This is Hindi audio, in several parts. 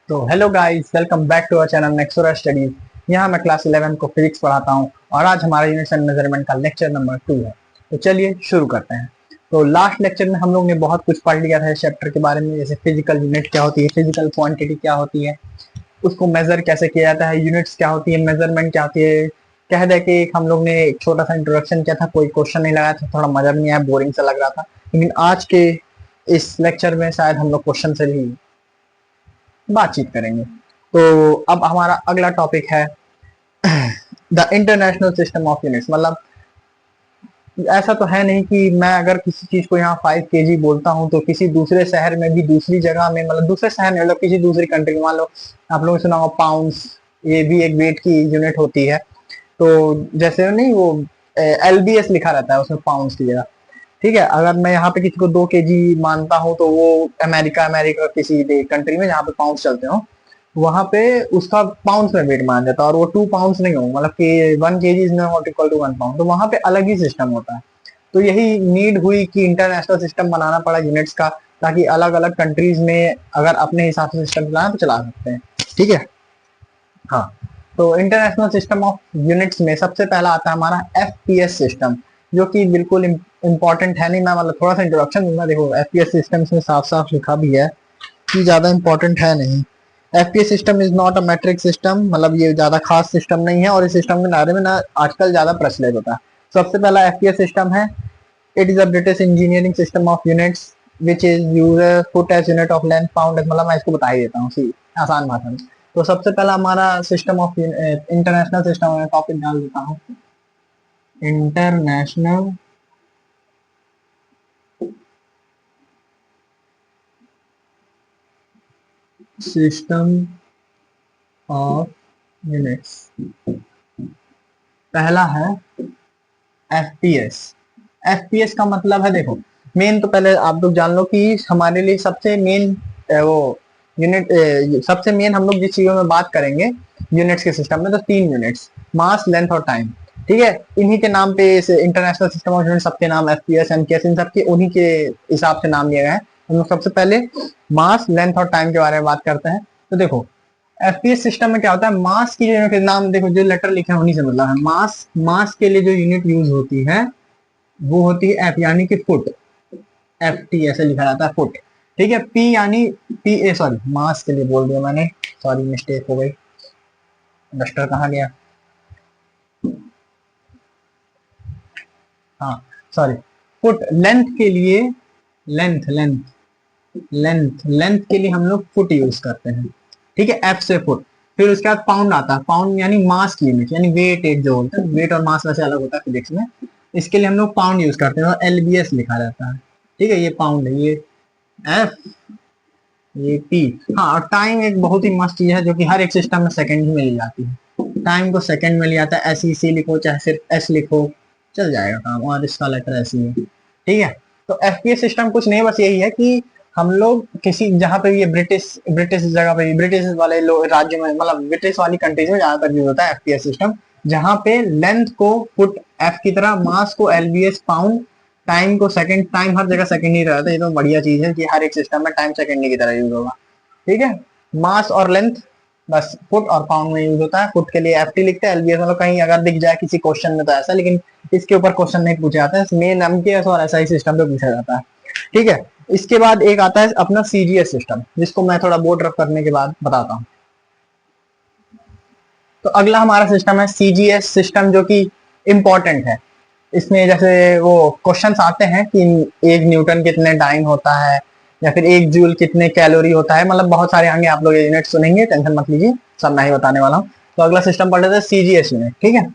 तो hello guys, welcome back to our channel Nexora studies. यहाँ मैं क्लास 11 को फिजिक्स पढ़ाता हूँ और आज हमारा यूनिट्स एंड मेजरमेंट का लेक्चर नंबर 2 है। तो चलिए शुरू करते हैं। तो लास्ट लेक्चर में हम लोग ने बहुत कुछ पढ़ लिया था इस चैप्टर के बारे में, जैसे फिजिकल यूनिट क्या होती है, फिजिकल क्वांटिटी क्या होती है, उसको मेजर कैसे किया जाता है, यूनिट्स क्या होती है, मेजरमेंट क्या होती है। कह दे कि हम लोग ने एक छोटा सा इंट्रोडक्शन किया था, कोई क्वेश्चन नहीं लगाया था, थोड़ा मजा भी नहीं आया, बोरिंग सा लग रहा था। लेकिन आज के इस लेक्चर में शायद हम लोग क्वेश्चन से भी बातचीत करेंगे। तो अब हमारा अगला टॉपिक है the international system of units. मतलब ऐसा तो है नहीं कि मैं अगर किसी चीज को यहाँ 5 kg बोलता हूँ तो किसी दूसरे शहर में भी, दूसरी जगह में, मतलब दूसरे शहर में, मतलब किसी दूसरी कंट्री में, मान लो आप लोगों ने सुना होगा पाउंड्स, ये भी एक वेट की यूनिट होती है। तो जैसे नहीं वो LBS लिखा रहता है उसमें पाउंड्स की जगह। ठीक है, अगर मैं यहाँ पे किसी को 2 kg मानता हूँ तो वो अमेरिका किसी कंट्री में जहाँ पे पाउंड्स चलते हो, वहां पे उसका पाउंड्स में वेट मान जाता है और वो 2 पाउंड्स नहीं हो, मतलब कि 1 kg is not equal to 1 pound. तो वहां पे अलग ही सिस्टम होता है। तो यही नीड हुई कि इंटरनेशनल सिस्टम बनाना पड़ा यूनिट्स का, ताकि अलग अलग कंट्रीज में अगर अपने हिसाब से सिस्टम चलाना तो चला सकते हैं। ठीक है, हाँ। तो इंटरनेशनल सिस्टम ऑफ यूनिट्स में सबसे पहला आता है हमारा FPS सिस्टम, जो कि बिल्कुल इंपॉर्टेंट है नहीं। मैं मतलब थोड़ा सा इंट्रोडक्शन दूंगा। देखो FPS सिस्टम में साफ साफ लिखा भी है कि ज्यादा इंपॉर्टेंट है नहीं। FPS system is not a matric system, मतलब ये ज्यादा खास सिस्टम नहीं है और इस सिस्टम के बारे में ना आजकल ज्यादा प्रचलित होता है। सबसे पहला FPS सिस्टम है, it is a British engineering system of units which is use foot as unit of length pound. मतलब मैं इसको बता ही देता हूँ आसान भाषा में। तो सबसे पहला हमारा सिस्टम ऑफ इंटरनेशनल सिस्टम में टॉपिक डाल देता हूँ, इंटरनेशनल सिस्टम ऑफ यूनिट्स। पहला है FPS। FPS का मतलब है, देखो मेन तो पहले आप लोग जान लो कि हमारे लिए सबसे मेन वो यूनिट, सबसे मेन हम लोग जिस चीजों में बात करेंगे यूनिट्स के सिस्टम में, तो 3 यूनिट्स, मास, लेंथ और टाइम। ठीक है, इन्हीं के नाम पे इंटरनेशनल सिस्टम ऑफ यूनिट, सबके नाम FPS, MKS, इन सबके उन्हीं के हिसाब से नाम लिए गए हैं। हम लोग सबसे पहले मास, लेंथ और टाइम के बारे में बात करते हैं। तो देखो FPS सिस्टम में क्या होता है, मास की जो यूनिट, नाम देखो जो लेटर लिखे हैं उन्हीं से मतलब है। मास के लिए जो यूनिट यूज होती है वो होती है F यानी कि फुट। FT ऐसे लिखा जाता है, फुट। ठीक है, P यानी सॉरी मास के लिए बोल दिया मैंने, सॉरी मिस्टेक हो गई। डस्टर कहाँ गया? हाँ सॉरी, फुट। लेंथ के लिए, लेंथ के लिए हम लोग फुट यूज करते हैं। ठीक है, F से फुट। फिर उसके बाद पाउंड आता है, पाउंड यानी मास की यूनिट, यानी वेट, एक जो होता है, वेट और मास वैसे अलग होता है फिजिक्स में। इसके लिए हम लोग पाउंड यूज करते हैं और LBS लिखा रहता है। ठीक है, ये पाउंड है, ये F, ये P। हाँ, और टाइम एक बहुत ही मस्त चीज है जो कि हर एक सिस्टम में सेकंड ही मिल जाती है। टाइम को सेकंड में लिया जाता है, SEC लिखो चाहे सिर्फ S लिखो, चल जाएगा काम, और इसका लेटर ऐसे ही है। ठीक है, तो FPS सिस्टम कुछ नहीं, बस यही है कि हम लोग किसी, जहाँ पे भी ये ब्रिटिश ब्रिटिश जगह पे, ब्रिटिश वाले लोग राज्य में, मतलब ब्रिटिश वाली कंट्रीज में ज्यादातर यूज होता है FPS सिस्टम, जहाँ पे लेंथ को फुट F की तरह, मास को LBS पाउंड, टाइम को सेकंड, टाइम हर जगह सेकंड ही रहता है। ये तो बढ़िया चीज है कि हर एक सिस्टम में टाइम सेकंड की तरह यूज होगा। ठीक है, मास और लेंथ बस फुट और पाउंड में यूज होता है। फुट के लिए FT लिखते हैं, LBS मतलब कहीं अगर दिख जाए किसी क्वेश्चन में तो ऐसा, लेकिन इसके ऊपर क्वेश्चन नहीं पूछे जाते हैं, मेन MKS और SI सिस्टम पे पूछा जाता है। ठीक है, इसके बाद एक आता है अपना CGS सिस्टम, जिसको मैं थोड़ा बोर्ड रफ करने के बाद बताता हूँ। तो अगला हमारा सिस्टम है CGS सिस्टम, जो कि इम्पोर्टेंट है। इसमें जैसे वो क्वेश्चंस आते हैं कि 1 न्यूटन कितने डाइन होता है, या फिर 1 जूल कितने कैलोरी होता है, मतलब बहुत सारे आगे आप लोग यूनिट सुनेंगे, टेंशन मत लीजिए, सब मैं ही बताने वाला हूँ। तो अगला सिस्टम पढ़ लेते हैं CGS यूनिट। ठीक है,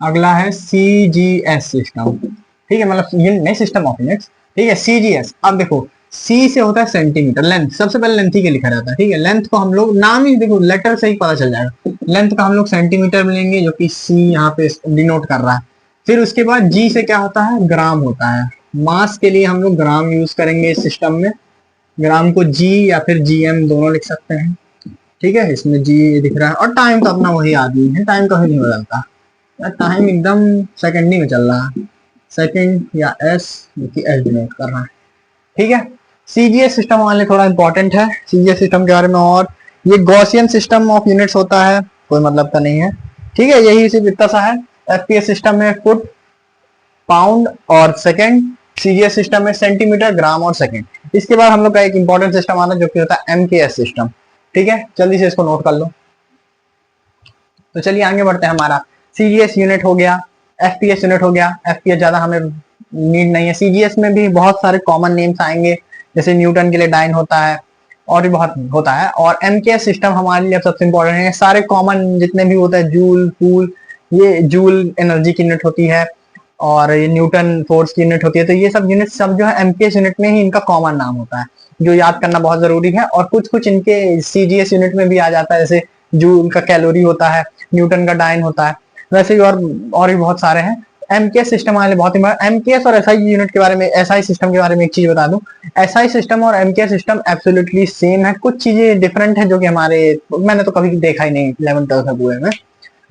अगला है CGS सिस्टम। ठीक है, मतलब यूनिट नहीं, सिस्टम ऑफ यूनिट्स। ठीक है, CGS। अब देखो C से होता है सेंटीमीटर, लेंथ सबसे पहले लेंथ ही के लिखा रहता है। ठीक है, लेंथ को हम लोग नाम ही देखो लेटर से ही पता चल जाएगा, लेंथ का हम लोग सेंटीमीटर में लेंगे, जो कि C यहाँ पे डिनोट कर रहा है। फिर उसके बाद G से क्या होता है, ग्राम होता है। मास के लिए हम लोग ग्राम यूज करेंगे इस सिस्टम में, ग्राम को G या फिर GM दोनों लिख सकते हैं। ठीक है, इसमें G दिख रहा है, और टाइम तो अपना वही आदमी है, टाइम कभी नहीं बदलता, टाइम एकदम सेकंड ही में चल रहा है, सेकंड या S, जो कि S डिनोट कर रहा है। ठीक है। सीजीएस सिस्टम हमारे लिए थोड़ा इंपॉर्टेंट है, सीजीएस सिस्टम के बारे में। और ये गॉसियन सिस्टम ऑफ यूनिट्स होता है, कोई मतलब का नहीं है, ठीक है, यही सिर्फ इतना सा है। एफपीएस सिस्टम में फुट, पाउंड और सेकंड। सीजीएस सिस्टम में सेंटीमीटर, ग्राम और सेकंड। इसके बाद हम लोग का एक इंपॉर्टेंट सिस्टम आता है जो कि होता है एमकेएस सिस्टम। ठीक है, जल्दी से इसको नोट कर लो। तो चलिए आगे बढ़ते हैं। हमारा सीजीएस यूनिट हो गया, एफपीएस यूनिट हो गया। एफपीएस ज्यादा हमें नीड नहीं है। सीजीएस में भी बहुत सारे कॉमन नेम्स आएंगे, जैसे न्यूटन के लिए डाइन होता है और भी बहुत होता है। और एमकेएस सिस्टम हमारे लिए सबसे इंपॉर्टेंट है। सारे कॉमन जितने भी होता है, जूल, कूल, ये जूल एनर्जी की यूनिट होती है और ये न्यूटन फोर्स की यूनिट होती है। तो ये सब यूनिट सब जो है एमकेएस यूनिट में ही इनका कॉमन नाम होता है, जो याद करना बहुत जरूरी है। और कुछ कुछ इनके सीजीएस यूनिट में भी आ जाता है, जैसे जूल का कैलोरी होता है, न्यूटन का डाइन होता है, वैसे ही और भी बहुत सारे हैं। एमकेएस सिस्टम वाले बहुत ही, एमकेएस और एसआई यूनिट के बारे में, एसआई सिस्टम के बारे में एक चीज बता दूं। एसआई सिस्टम और एमकेएस सिस्टम एब्सोल्युटली सेम है, कुछ चीजें डिफरेंट है जो कि हमारे, मैंने तो कभी देखा ही नहीं 11th-12th हुए में।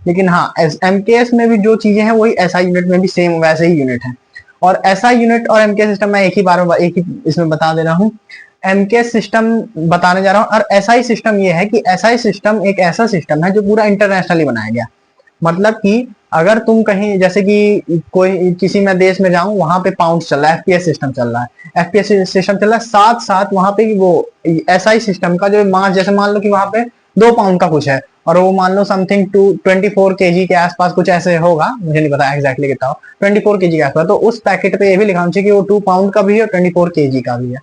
लेकिन हाँ, एमकेएस में भी जो चीजें हैं वही एसआई यूनिट में भी सेम वैसे ही यूनिट है। और एसआई यूनिट और एमकेएस सिस्टम मैं एक ही बार में एक ही इसमें बता दे रहा हूँ। एमकेएस सिस्टम बताने जा रहा हूँ, और एसआई सिस्टम ये है कि एसआई सिस्टम एक ऐसा सिस्टम है जो पूरा इंटरनेशनली बनाया गया। मतलब कि अगर तुम कहीं, जैसे कि कोई किसी मैं देश में जाऊं, वहां पे पाउंड चल रहा है, एफपीएस सिस्टम चल रहा है, एफपीएस सिस्टम चल रहा है, साथ साथ वहां पे वो एसआई सिस्टम का जो मास, जैसे मान लो कि वहां पे 2 पाउंड का कुछ है, और वो मान लो समथिंग 24 kg के आसपास कुछ ऐसे होगा, मुझे नहीं पता एग्जैक्टली कितना हो, 24 kg के आसपास। तो उस पैकेट पे ये भी लिखा होना चाहिए कि वो 2 पाउंड का भी है और 24 kg का भी है।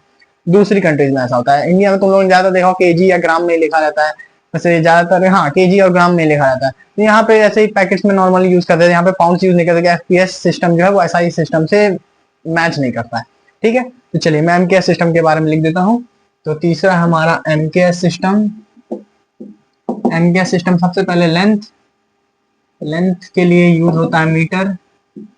दूसरी कंट्रीज में ऐसा होता है, इंडिया में तुम लोगों ने ज्यादा देखा केजी या ग्राम में लिखा रहता है, वैसे ज्यादातर हाँ केजी और ग्राम में लिखा रहता है। तो यहाँ पे ऐसे ही पैकेट्स में नॉर्मली यूज करते हैं, यहाँ पे पाउंड यूज नहीं करते। एफपीएस सिस्टम जो है वो एसआई सिस्टम से मैच नहीं करता है। ठीक है, तो चलिए मैं एमकेएस सिस्टम के बारे में लिख देता हूँ। तो तीसरा हमारा एमकेएस सिस्टम। एमकेएस सिस्टम सबसे पहले लेंथ, लेंथ के लिए यूज होता है मीटर,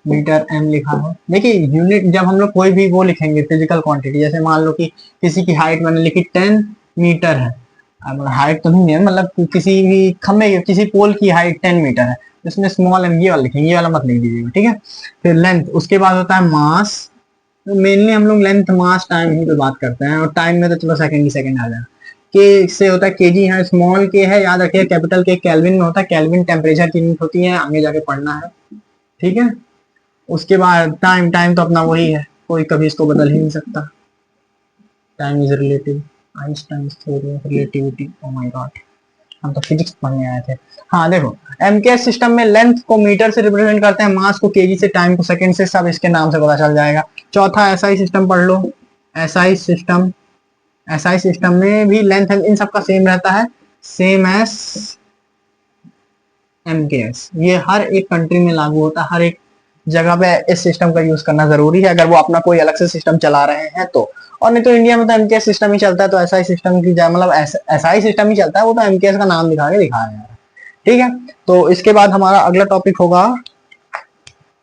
मीटर एम लिखा है। देखिए यूनिट जब हम लोग कोई भी वो लिखेंगे फिजिकल क्वांटिटी, जैसे मान लो कि किसी की हाइट मैंने लिखी 10 मीटर है, हाइट तो नहीं है, मतलब किसी भी खंबे, किसी पोल की हाइट 10 मीटर है, इसमें स्मॉल एम ये वाला लिखेंगे, ये वाला मत लिख दीजिएगा, ठीक है। फिर लेंथ, उसके बाद होता है मास। तो मेनली हम लोग लेंथ, मास, टाइम ही पे बात करते हैं, और टाइम में तो चलो सेकंड ही सेकंड आ जाए। के से होता है केजी है, स्मॉल के है, याद रखिए कैपिटल के केल्विन में होता है, केल्विन टेम्परेचर की यूनिट होती है, आगे जाके पढ़ना है, ठीक है। उसके बाद टाइम, टाइम तो अपना वही है, कोई कभी इसको बदल ही नहीं सकता। Time is relative, Einstein theory of relativity, oh my God, हम तो फिजिक्स पढ़ने आए थे। हाँ देखो, एमकेएस सिस्टम में लेंथ को मीटर से रिप्रेजेंट करते हैं, मास को केजी से, टाइम को सेकंड से, सब इसके नाम से पता चल जाएगा। चौथा एसआई सिस्टम पढ़ लो। एसआई सिस्टम, एसआई सिस्टम में भी लेंथ इन सबका सेम रहता है, सेम एस एमकेएस। ये हर एक कंट्री में लागू होता है, हर एक जगह पे इस सिस्टम का यूज करना जरूरी है, अगर वो अपना कोई अलग से सिस्टम चला रहे हैं तो। और नहीं तो इंडिया में तो एमकेएस सिस्टम ही चलता है, तो एसआई सिस्टम की मतलब एसआई सिस्टम ही चलता है, वो तो एमकेएस का नाम दिखा के दिखा रहे हैं, ठीक है। तो इसके बाद हमारा अगला टॉपिक होगा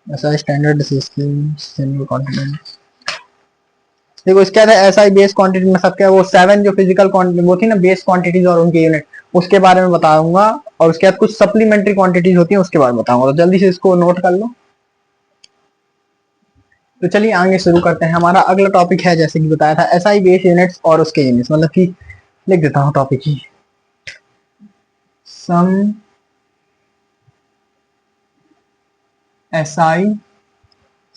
एसआई स्टैंडर्ड सिस्टम। देखो इसके बाद एसआई बेस क्वांटिटी में सबके वो 7 जो फिजिकल क्वांटिटी वो थी ना, बेस क्वांटिटीज और उनके यूनिट, उसके बारे में बताऊंगा। और उसके बाद कुछ सप्लीमेंट्री क्वांटिटीज होती है, उसके बारे में बताऊंगा। तो जल्दी से इसको नोट कर लो। तो चलिए आगे शुरू करते हैं। हमारा अगला टॉपिक है, जैसे कि बताया था, एसआई बेस यूनिट्स और उसके यूनिट्स, मतलब कि लिख देता हूँ टॉपिक ही, some SI,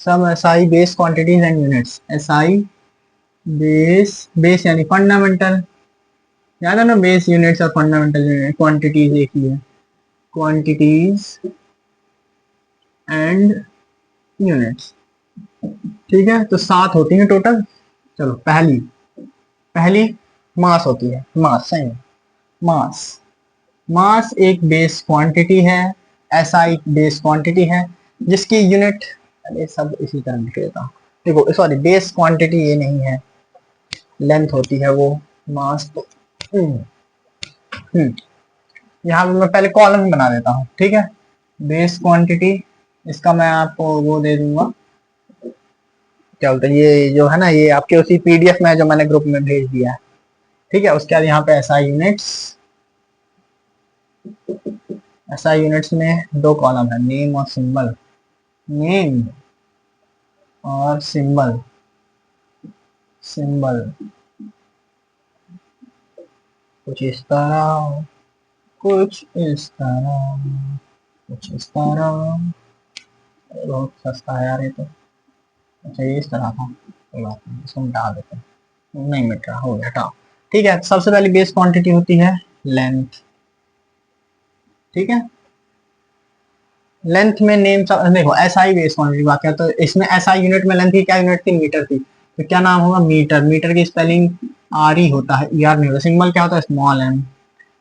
some SI base quantities and units. SI base, base यानी फंडामेंटल, याद है ना, बेस यूनिट्स और फंडामेंटल क्वांटिटीज एक ही है, क्वांटिटीज एंड यूनिट्स, ठीक है। तो 7 होती हैं टोटल। चलो पहली, पहली मास होती है, मास सही है, मास। मास एक बेस क्वांटिटी है, एसआई बेस क्वांटिटी है, जिसकी यूनिट, अरे सब इसी तरह लिख देता हूँ, देखो सॉरी, बेस क्वांटिटी ये नहीं है, लेंथ होती है वो, मास तो यहाँ पे मैं पहले कॉलम बना देता हूँ, ठीक है। बेस क्वांटिटी, इसका मैं आपको वो दे दूंगा, क्या बोलते हैं, ये जो है ना, ये आपके उसी पीडीएफ में जो मैंने ग्रुप में भेज दिया है, ठीक है। उसके बाद यहाँ पे एसआई यूनिट्स, एसआई यूनिट्स में 2 कॉलम है, नेम और सिंबल, नेम और सिंबल, सिंबल कुछ इस तरह, कुछ इस तरह, कुछ इस तरह। बहुत सस्ता है यार ये तो। अच्छा ये इस तरह था, कोई बात नहीं, इसको मिटा देते हैं। नहीं मिट रहा, हो गया हटाओ। ठीक है, सबसे पहली बेस क्वांटिटी होती है लेंथ। ठीक है, लेंथ में नेम देखो एसआई बेस क्वांटिटी बात है, तो इसमें एसआई यूनिट में लेंथ की क्या यूनिट थी, मीटर थी, तो क्या नाम होगा, मीटर। मीटर की स्पेलिंग आर ही होता है, ई आर नहीं होता। सिंबल क्या होता है, स्मॉल एम।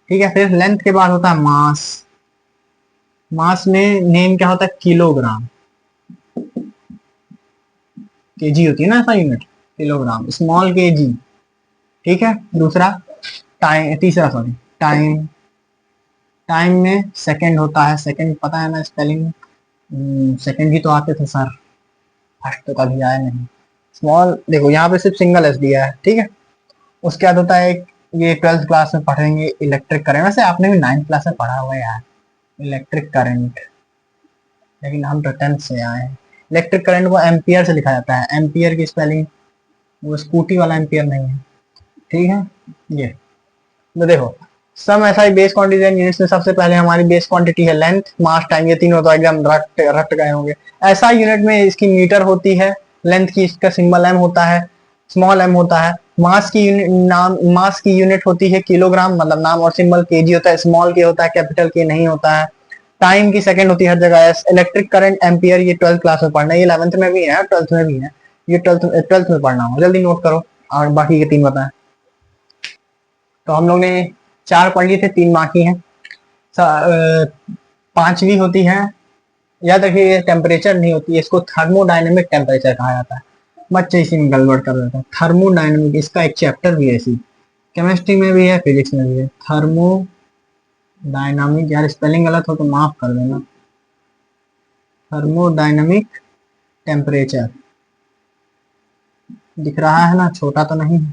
ठीक है, फिर लेंथ के बाद होता है मास। मास में नेम क्या होता है, किलोग्राम। केजी होती है ना ऐसा यूनिट, किलोग्राम, स्मॉल केजी। ठीक है, दूसरा टाइम, तीसरा सॉरी टाइम। टाइम में सेकंड होता है, सेकंड पता है ना स्पेलिंग, सेकंड ही तो आते थे सर, फर्स्ट तो कभी आया नहीं। स्मॉल देखो यहाँ पे सिर्फ सिंगल एस दिया है। ठीक है, उसके बाद होता है ये 12th क्लास में पढ़ेंगे इलेक्ट्रिक करंट। वैसे आपने भी 9th क्लास में पढ़ा हुआ है यार इलेक्ट्रिक करंट, लेकिन हम तो 10th से आए हैं। इलेक्ट्रिक करंट को एम्पियर से लिखा जाता है, एम्पियर की स्पेलिंग वो स्कूटी वाला एम्पियर नहीं है। ठीक है, ये तो देखो सम एसआई बेस क्वांटिटी यूनिट्स में सबसे पहले हमारी बेस क्वांटिटी है लेंथ, मास, टाइम। ये तीनों तो एकदम रट रट गए होंगे। एसआई यूनिट में इसकी मीटर होती है, लेंथ की इसका सिंबल एम होता है, स्मॉल एम होता है। मास की यूनिट, नाम मास की यूनिट होती है किलोग्राम, मतलब नाम और सिंबल केजी होता है, स्मॉल के होता है, कैपिटल के नहीं होता है। टाइम की सेकंड होती है हर जगह एस। इलेक्ट्रिक करंट एम्पियर, ये 12th क्लास में पढ़ना है, ये 11th में भी है 12th में भी है, ये 12th में पढ़ना हो, जल्दी नोट करो। और बाकी के तीन बताएं। तो हम लोग ने चार पढ़ लिए थे, तीन बाकी हैं। पांचवी होती है, याद रखिए ये टेम्परेचर नहीं होती है, इसको थर्मोडायनेमिक टेम्परेचर कहा जाता है। बच्चे इसी में गड़बड़ कर देते हैं। थर्मोडायनेमिक, इसका एक चैप्टर भी है, इसी केमिस्ट्री में भी है, फिजिक्स में भी है। थर्मोडायनामिक, यार स्पेलिंग गलत हो तो माफ कर देना। थर्मोडायनेमिक टेम्परेचर, दिख रहा है ना, छोटा तो नहीं है।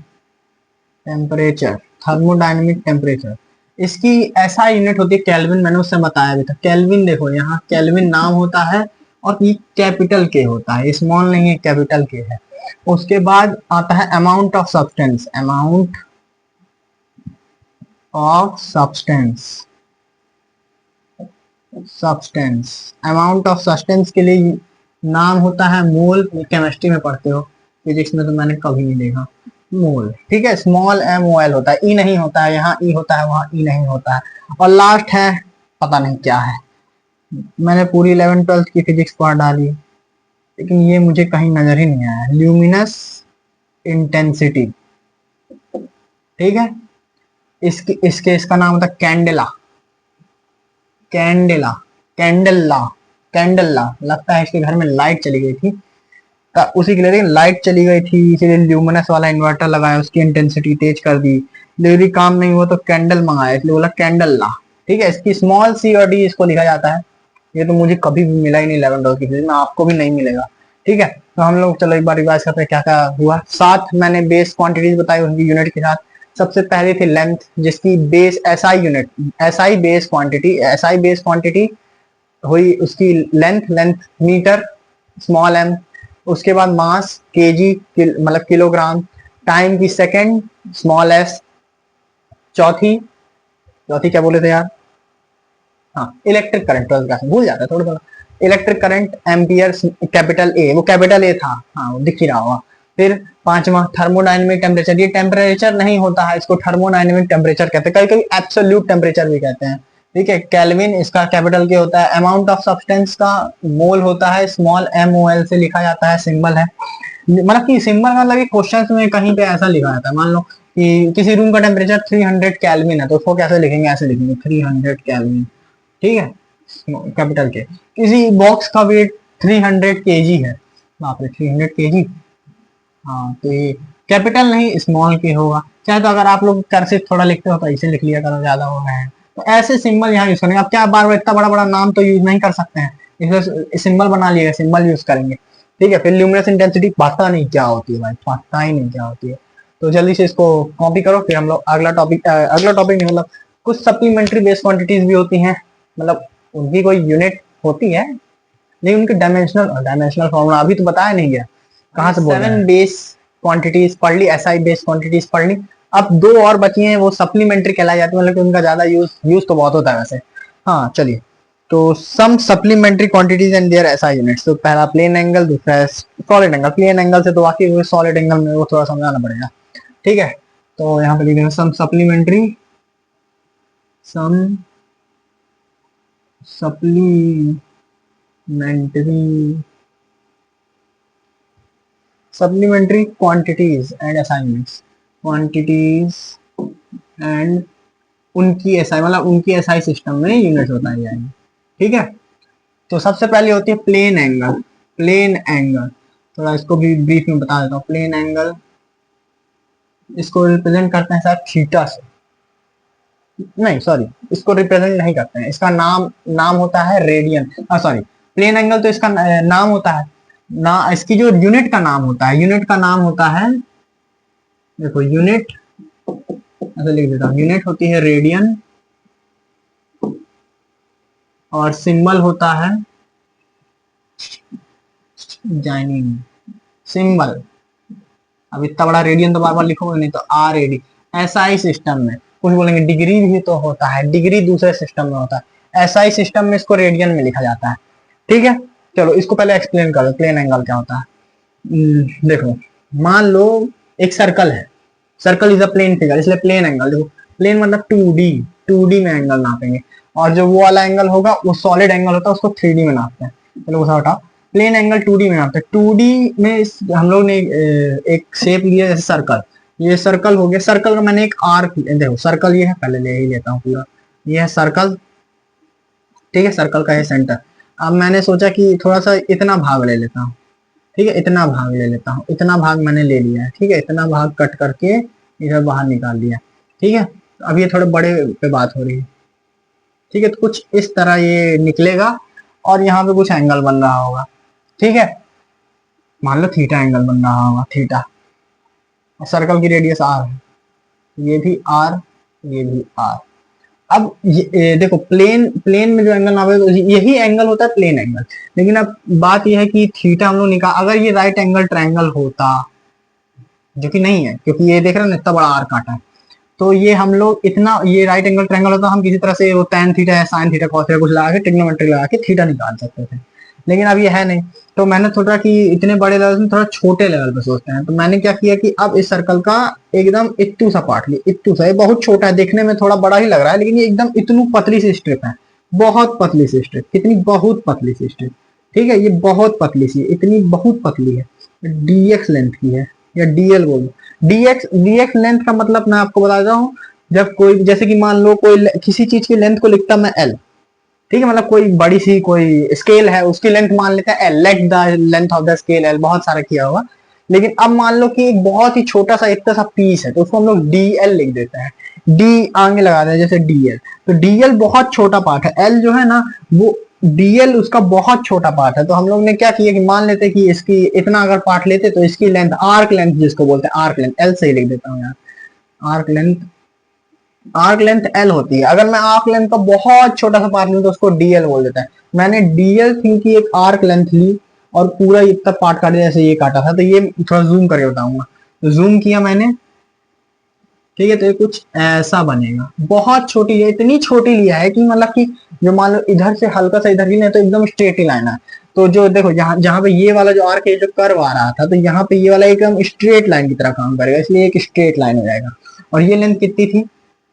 टेम्परेचर, थर्मोडायनेमिक टेम्परेचर, इसकी ऐसा यूनिट होती है केल्विन, मैंने उससे बताया भी था। केल्विन देखो यहाँ केल्विन नाम होता है, और ये कैपिटल के होता है, स्मॉल नहीं है, कैपिटल के है। उसके बाद आता है amount of substance, amount of substance, substance, amount of substance के लिए नाम होता है मोल। केमिस्ट्री में पढ़ते हो, फिजिक्स में तो मैंने कभी नहीं देखा। मोल, ठीक है, स्मॉल एम ओ एल होता है, ई नहीं होता है, यहाँ ई होता है, वहां ई नहीं होता है। और लास्ट है, पता नहीं क्या है, मैंने पूरी 11th 12th की फिजिक्स पढ़ डाली, लेकिन ये मुझे कहीं नजर ही नहीं आया। ल्यूमिनस इंटेंसिटी, ठीक है, इसके इसका नाम होता है कैंडेला, कैंडेला, कैंडल्ला, कैंडल्ला। लगता है इसके घर में लाइट चली गई थी, उसी के लिए लाइट चली गई थी, इसीलिए ल्यूमिनस वाला इन्वर्टर लगाया, उसकी इंटेंसिटी तेज कर दी। डिलीवरी काम नहीं हुआ तो कैंडल मंगाया, इसलिए बोला कैंडल ला। ठीक है, इसकी स्मॉल सी और डी इसको लिखा जाता है। ये तो मुझे कभी भी मिला ही नहीं 11th की फिजिक्स में, आपको भी नहीं मिलेगा। ठीक है, तो हम लोग चलो एक बार रिवाइज करते हैं क्या क्या हुआ। 7 मैंने बेस क्वांटिटीज बताई उनकी यूनिट के साथ। सबसे पहले थी लेंथ, जिसकी base SI unit, SI base quantity, SI base quantity हुई उसकी length, length metre, small m. उसके बाद मास केजी, मतलब किलोग्राम। टाइम की सेकंड, स्मॉल एस। चौथी, चौथी क्या बोले थे यार, हाँ इलेक्ट्रिक करंट, 12th क्लास में भूल जाता है थोड़ा थोड़ा। Electric current ampere, capital A, वो कैपिटल ए था, हाँ वो दिख ही रहा होगा। फिर पांचवा थर्मोडायनेमिक टेम्परेचर, ये टेम्परेचर नहीं होता है, इसको थर्मोडायनेमिक टेम्परेचर कहते हैं, कभी कभी एब्सोल्यूट टेम्परेचर भी कहते हैं। ठीक है, केल्विन इसका कैपिटल के होता है। अमाउंट ऑफ सब्सटेंस का मोल होता है, स्मॉल एम ओ एल से लिखा जाता है, सिंबल है। मतलब कि सिंबल का मतलब क्वेश्चन में कहीं पे ऐसा लिखा जाता है, मान लो कि किसी रूम का टेम्परेचर 300 केल्विन है, तो उसको कैसे लिखेंगे, ऐसे लिखेंगे 300 केल्विन। ठीक है, कैपिटल के। किसी बॉक्स का वेट 300 केजी है, बाप रे 300 केजी, हाँ तो ये कैपिटल नहीं स्मॉल के होगा। चाहे तो अगर आप लोग कर्सिव थोड़ा लिखते हो तो ऐसे लिख लिया करो, ज्यादा हो रहे हैं तो ऐसे सिंबल यहाँ यूज करेंगे। अब क्या बार बार इतना बड़ा बड़ा नाम तो यूज नहीं कर सकते हैं, इसलिए सिंबल बना लिएगा, सिंबल यूज करेंगे। ठीक है, फिर ल्यूमिनस इंटेंसिटी पता नहीं क्या होती है भाई, पता ही नहीं क्या होती है। तो जल्दी से इसको कॉपी करो, फिर हम लोग अगला टॉपिक नहीं, मतलब कुछ सप्लीमेंट्री बेस क्वांटिटीज भी होती हैं, मतलब उनकी कोई यूनिट होती है, लेकिन उनके डायमेंशनल डायमेंशनल फॉर्मूला अभी तो बताया नहीं गया, कहाँ से बोल रहे हैं। 7 बेस क्वांटिटीज पढ़ ली, एसआई बेस्ड क्वांटिटीज पढ़ ली। अब दो और बची हैं, वो सप्लीमेंट्री कहलाई जाती है, मतलब कि उनका ज्यादा यूज तो बहुत होता है वैसे। हाँ चलिए, तो some supplementary quantities and their SI units. तो पहला प्लेन एंगल, दूसरा सॉलिड एंगल। प्लेन एंगल से तो वाकई सॉलिड एंगल में वो थोड़ा समझाना पड़ेगा, ठीक है। तो यहाँ पे लिख देंगे some supplementary supplementary quantities and assignments, quantities and उनकी एसआई, मतलब उनकी एसआई सिस्टम में यूनिट बताई जाएंगे, ठीक है। तो सबसे पहले होती है प्लेन एंगल। प्लेन एंगल थोड़ा इसको भी ब्रीफ में बता देता हूँ। प्लेन एंगल इसको रिप्रेजेंट करते हैं सर थीटा से, नहीं सॉरी, इसको रिप्रेजेंट नहीं करते हैं, इसका नाम होता है रेडियन। सॉरी, प्लेन एंगल तो इसका नाम होता है ना, इसकी जो यूनिट का नाम होता है, यूनिट का नाम होता है, देखो यूनिट ऐसे लिख देता हूँ, यूनिट होती है रेडियन और सिंबल होता है जाइनिंग सिंबल। अब इतना बड़ा रेडियन तो बार बार लिखोगे नहीं, तो आर एडी। एसआई सिस्टम में कुछ बोलेंगे डिग्री भी तो होता है, डिग्री दूसरे सिस्टम में होता है, एसआई सिस्टम में इसको रेडियन में लिखा जाता है, ठीक है। चलो इसको पहले एक्सप्लेन करो, प्लेन एंगल क्या होता है। देखो मान लो एक सर्कल है, circle is a plane figure, इसलिए प्लेन एंगल। देखो प्लेन मतलब 2D में एंगल नापेंगे, और जो वो वाला एंगल होगा वो सॉलिड एंगल होता है, उसको 3D में नापते हैं। चलो वो हटाओ, प्लेन एंगल 2D में नापते हैं। 2D में हम लोग ने एक शेप लिया जैसे सर्कल, ये सर्कल हो गया, सर्कल का मैंने एक आर्क, देखो सर्कल ये है, पहले ले ही लेता हूँ पूरा, ये है सर्कल, ठीक है, सर्कल का है सेंटर। अब मैंने सोचा कि थोड़ा सा इतना भाग ले लेता हूँ, ठीक है, इतना भाग ले लेता हूँ, इतना भाग मैंने ले लिया है, ठीक है, इतना भाग कट करके इधर बाहर निकाल दिया, ठीक है। अब ये थोड़े बड़े पे बात हो रही है, ठीक है, तो कुछ इस तरह ये निकलेगा और यहाँ पे कुछ एंगल बन रहा होगा, ठीक है, मान लो थीटा एंगल बन रहा होगा, थीटा। और सर्कल की रेडियस आर है, ये भी आर, ये भी आर। अब देखो प्लेन में जो एंगल नापे तो यही एंगल होता है प्लेन एंगल। लेकिन अब बात यह है कि थीटा हम लोग निकाल, अगर ये राइट एंगल ट्रायंगल होता, जो कि नहीं है क्योंकि ये देख रहे हो ना इतना बड़ा आर काटा है, तो ये हम लोग इतना, ये राइट एंगल ट्रायंगल होता, हम किसी तरह से वो tan थीटा या sin थीटा cos थीटा कुछ लगा के ट्रिग्नोमेट्री लगा के थीटा निकाल सकते थे। लेकिन अब ये है नहीं, तो मैंने सोचा कि इतने बड़े लेवल में थोड़ा छोटे लेवल पे सोचते हैं, तो मैंने क्या किया कि अब इस सर्कल का एकदम इत्तू सा पार्ट लिया, इत्तू सा, ये बहुत छोटा है, देखने में थोड़ा बड़ा ही लग रहा है, लेकिन ये एकदम इतनी पतली सी स्ट्रिप है, बहुत पतली सी स्ट्रिप, कितनी बहुत पतली सी स्ट्रिप, ठीक है, ये बहुत पतली सी, इतनी बहुत पतली है, dx लेंथ की है या dl बोलो। dx लेंथ का मतलब मैं आपको बता देता हूँ, जब कोई जैसे कि मान लो कोई किसी चीज की लेंथ को लिखता मैं l, ठीक है, मतलब कोई बड़ी सी कोई स्केल है उसकी लेंथ मान लेते हैं l, let the length of the scale l, बहुत सारा किया होगा। लेकिन अब मान लो कि एक बहुत ही छोटा सा इतना सा पीस है, तो उसको हम लोग dl लिख देते हैं, d आगे लगा दें जैसे dl, तो dl बहुत छोटा पार्ट है, l जो है ना वो dl उसका बहुत छोटा पार्ट है। तो हम लोग ने क्या किया कि मान लेते कि इसकी इतना अगर पार्ट लेते तो इसकी लेंथ, आर्क लेंथ जिसको बोलते हैं, आर्क लेंथ, l से ही लिख देता हूँ यार, आर्क लेंथ l होती है। अगर मैं आर्क लेंथ का बहुत छोटा सा पार्ट लूं तो उसको dl बोल देता है। मैंने dl थी कि एक आर्क लेंथ ली और पूरा इतना पार्ट काटा जैसे ये काटा था, तो ये थोड़ा जूम करके बताऊंगा, तो जूम किया मैंने, ठीक है, तो ये कुछ ऐसा बनेगा, बहुत छोटी है, इतनी छोटी लिया है कि मतलब कि जो मान लो इधर से हल्का सा इधर ही तो एकदम स्ट्रेट ही लाइन है। तो जो देखो जहां पे ये वाला जो आर्क है जो कर्व आ रहा था, तो यहाँ पे ये वाला एकदम स्ट्रेट लाइन की तरह काम करेगा, इसलिए एक स्ट्रेट लाइन हो जाएगा। और ये लेंथ कितनी थी,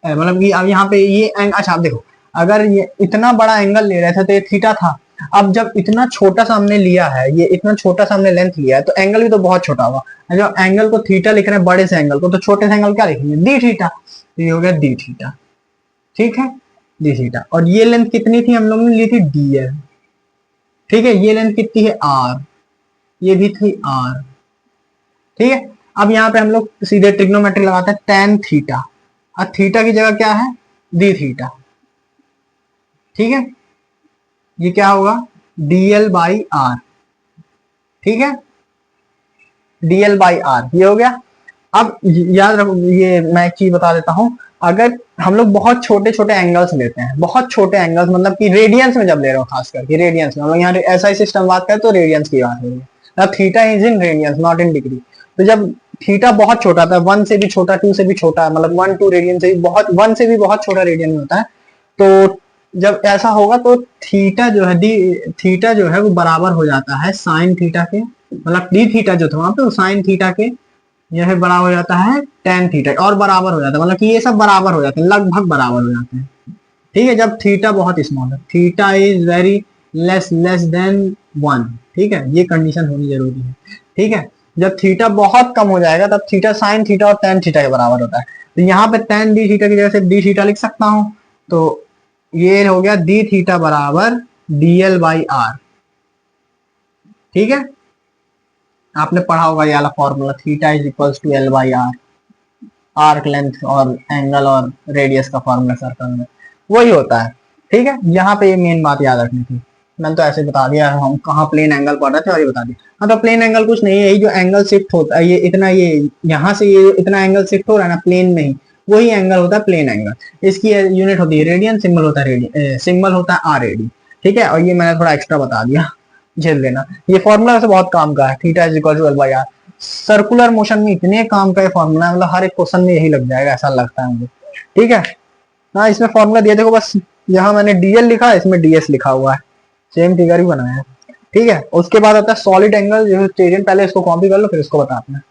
मतलब कि अब यहाँ पे ये अच्छा आप देखो, अगर ये इतना बड़ा एंगल ले रहे थे तो ये थीटा था। अब जब इतना छोटा सा हमने लिया है, ये इतना छोटा सा हमने लेंथ लिया है, तो एंगल भी तो बहुत छोटा होगा। जब एंगल को थीटा लिख रहे हैं बड़े से एंगल को, तो छोटे से एंगल क्या लिखेंगे, डी थीटा, तो ये हो गया डी थीटा, ठीक है, डी थीटा। और ये लेंथ कितनी थी, हम लोग ने ली थी डीएल, ठीक है, ये लेंथ कितनी है आर, ये भी थी आर, ठीक है। अब यहाँ पे हम लोग सीधे ट्रिग्नोमेट्री लगाते हैं, tan थीटा, और थीटा की जगह क्या है, डी थीटा, ठीक है, ये क्या होगा dl बाई आर, ठीक है, dl बाई आर, ये हो गया। अब याद रखो, ये मैं एक चीज बता देता हूं, अगर हम लोग बहुत छोटे छोटे एंगल्स लेते हैं, बहुत छोटे एंगल्स मतलब कि रेडियंस में जब ले रहे हो, खास करके रेडियंस में, हम लोग यहाँ ऐसा ही सिस्टम बात करें तो रेडियंस की बात हो रही है, theta is in radiance not in degree. तो जब थीटा बहुत छोटा था, 1 से भी छोटा, 2 से भी छोटा, मतलब 1-2 रेडियन से भी बहुत, 1 से भी बहुत छोटा रेडियन में होता है। तो जब ऐसा होगा तो थीटा जो है थीटा जो है वो बराबर हो जाता है साइन थीटा के, मतलब डी थीटा जो था वहां पे वो साइन थीटा के यह बराबर हो जाता है टेन थीटा, और बराबर हो जाता है, मतलब कि ये सब बराबर हो जाते हैं, लगभग बराबर हो जाते हैं। ठीक है, जब थीटा बहुत स्मॉल है, theta is very less than 1। ठीक है, ये कंडीशन होनी जरूरी है। ठीक है, जब थीटा बहुत कम हो जाएगा तब थीटा साइन थीटा और टेन थीटा के बराबर होता है। तो यहाँ पे टेन डी थीटा की जगह से डी थीटा लिख सकता हूँ। तो ये हो गया डी थीटा बराबर dl बाई आर। ठीक है, आपने पढ़ा होगा ये वाला formula, theta is equals to L by R, arc length और एंगल और रेडियस का फॉर्मूला सर्कल में वही होता है। ठीक है, यहाँ पे ये मेन बात याद रखनी थी। मैंने तो ऐसे बता दिया, हम कहाँ प्लेन एंगल पढ़ रहे थे और ये बता दिया। हाँ, तो प्लेन एंगल कुछ नहीं है, यही जो एंगल शिफ्ट होता है, ये इतना, ये यहाँ से ये इतना एंगल शिफ्ट हो रहा है ना प्लेन में ही, वही एंगल होता है प्लेन एंगल। इसकी यूनिट होती है रेडियन, सिंबल होता है सिंबल होता है आर एडी। ठीक है, और ये मैंने थोड़ा एक्स्ट्रा बता दिया, झेल लेना। ये फॉर्मूला वैसे बहुत काम का है, theta is equal to L by R. Circular motion में इतने काम का ये फॉर्मूला है, मतलब हर एक क्वेश्चन में यही लग जाएगा ऐसा लगता है मुझे। ठीक है, हाँ इसमें फॉर्मूला दिया देखो, बस यहाँ मैंने डीएल लिखा है, इसमें डीएस लिखा हुआ है, सेम फिगर ही बनाया है। ठीक है, उसके बाद आता है सॉलिड एंगल, जो स्टेडियम, पहले इसको कॉपी कर लो फिर इसको बताते हैं।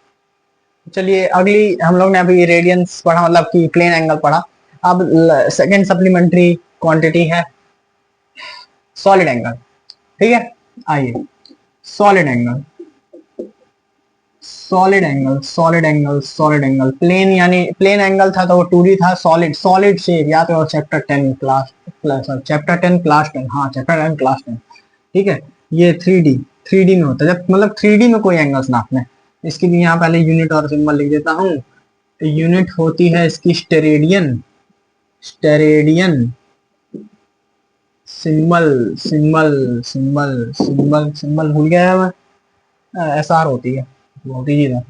चलिए, अगली हम लोग ने अभी रेडियंस पढ़ा, मतलब कि प्लेन एंगल पढ़ा। अब सेकेंड सप्लीमेंट्री क्वांटिटी है सॉलिड एंगल। ठीक है, आइए solid angle, solid angle, solid angle, solid angle. Plane यानी प्लेन एंगल था तो वो 2D था, सॉलिड, सॉलिड शेप, या तो चैप्टर 10 क्लास, चैप्टर 10 क्लास 10, हाँ चैप्टर 10 क्लास 10। ठीक है, ये 3D, 3D में होता है, जब मतलब 3D में कोई एंगल्स नापने। इसकी भी यहाँ पहले यूनिट और सिंबल लिख देता हूँ। यूनिट होती है इसकी steradian, steradian, symbol symbol symbol symbol symbol भूल गया है मैं, एसआर होती है, बहुत ही चीज है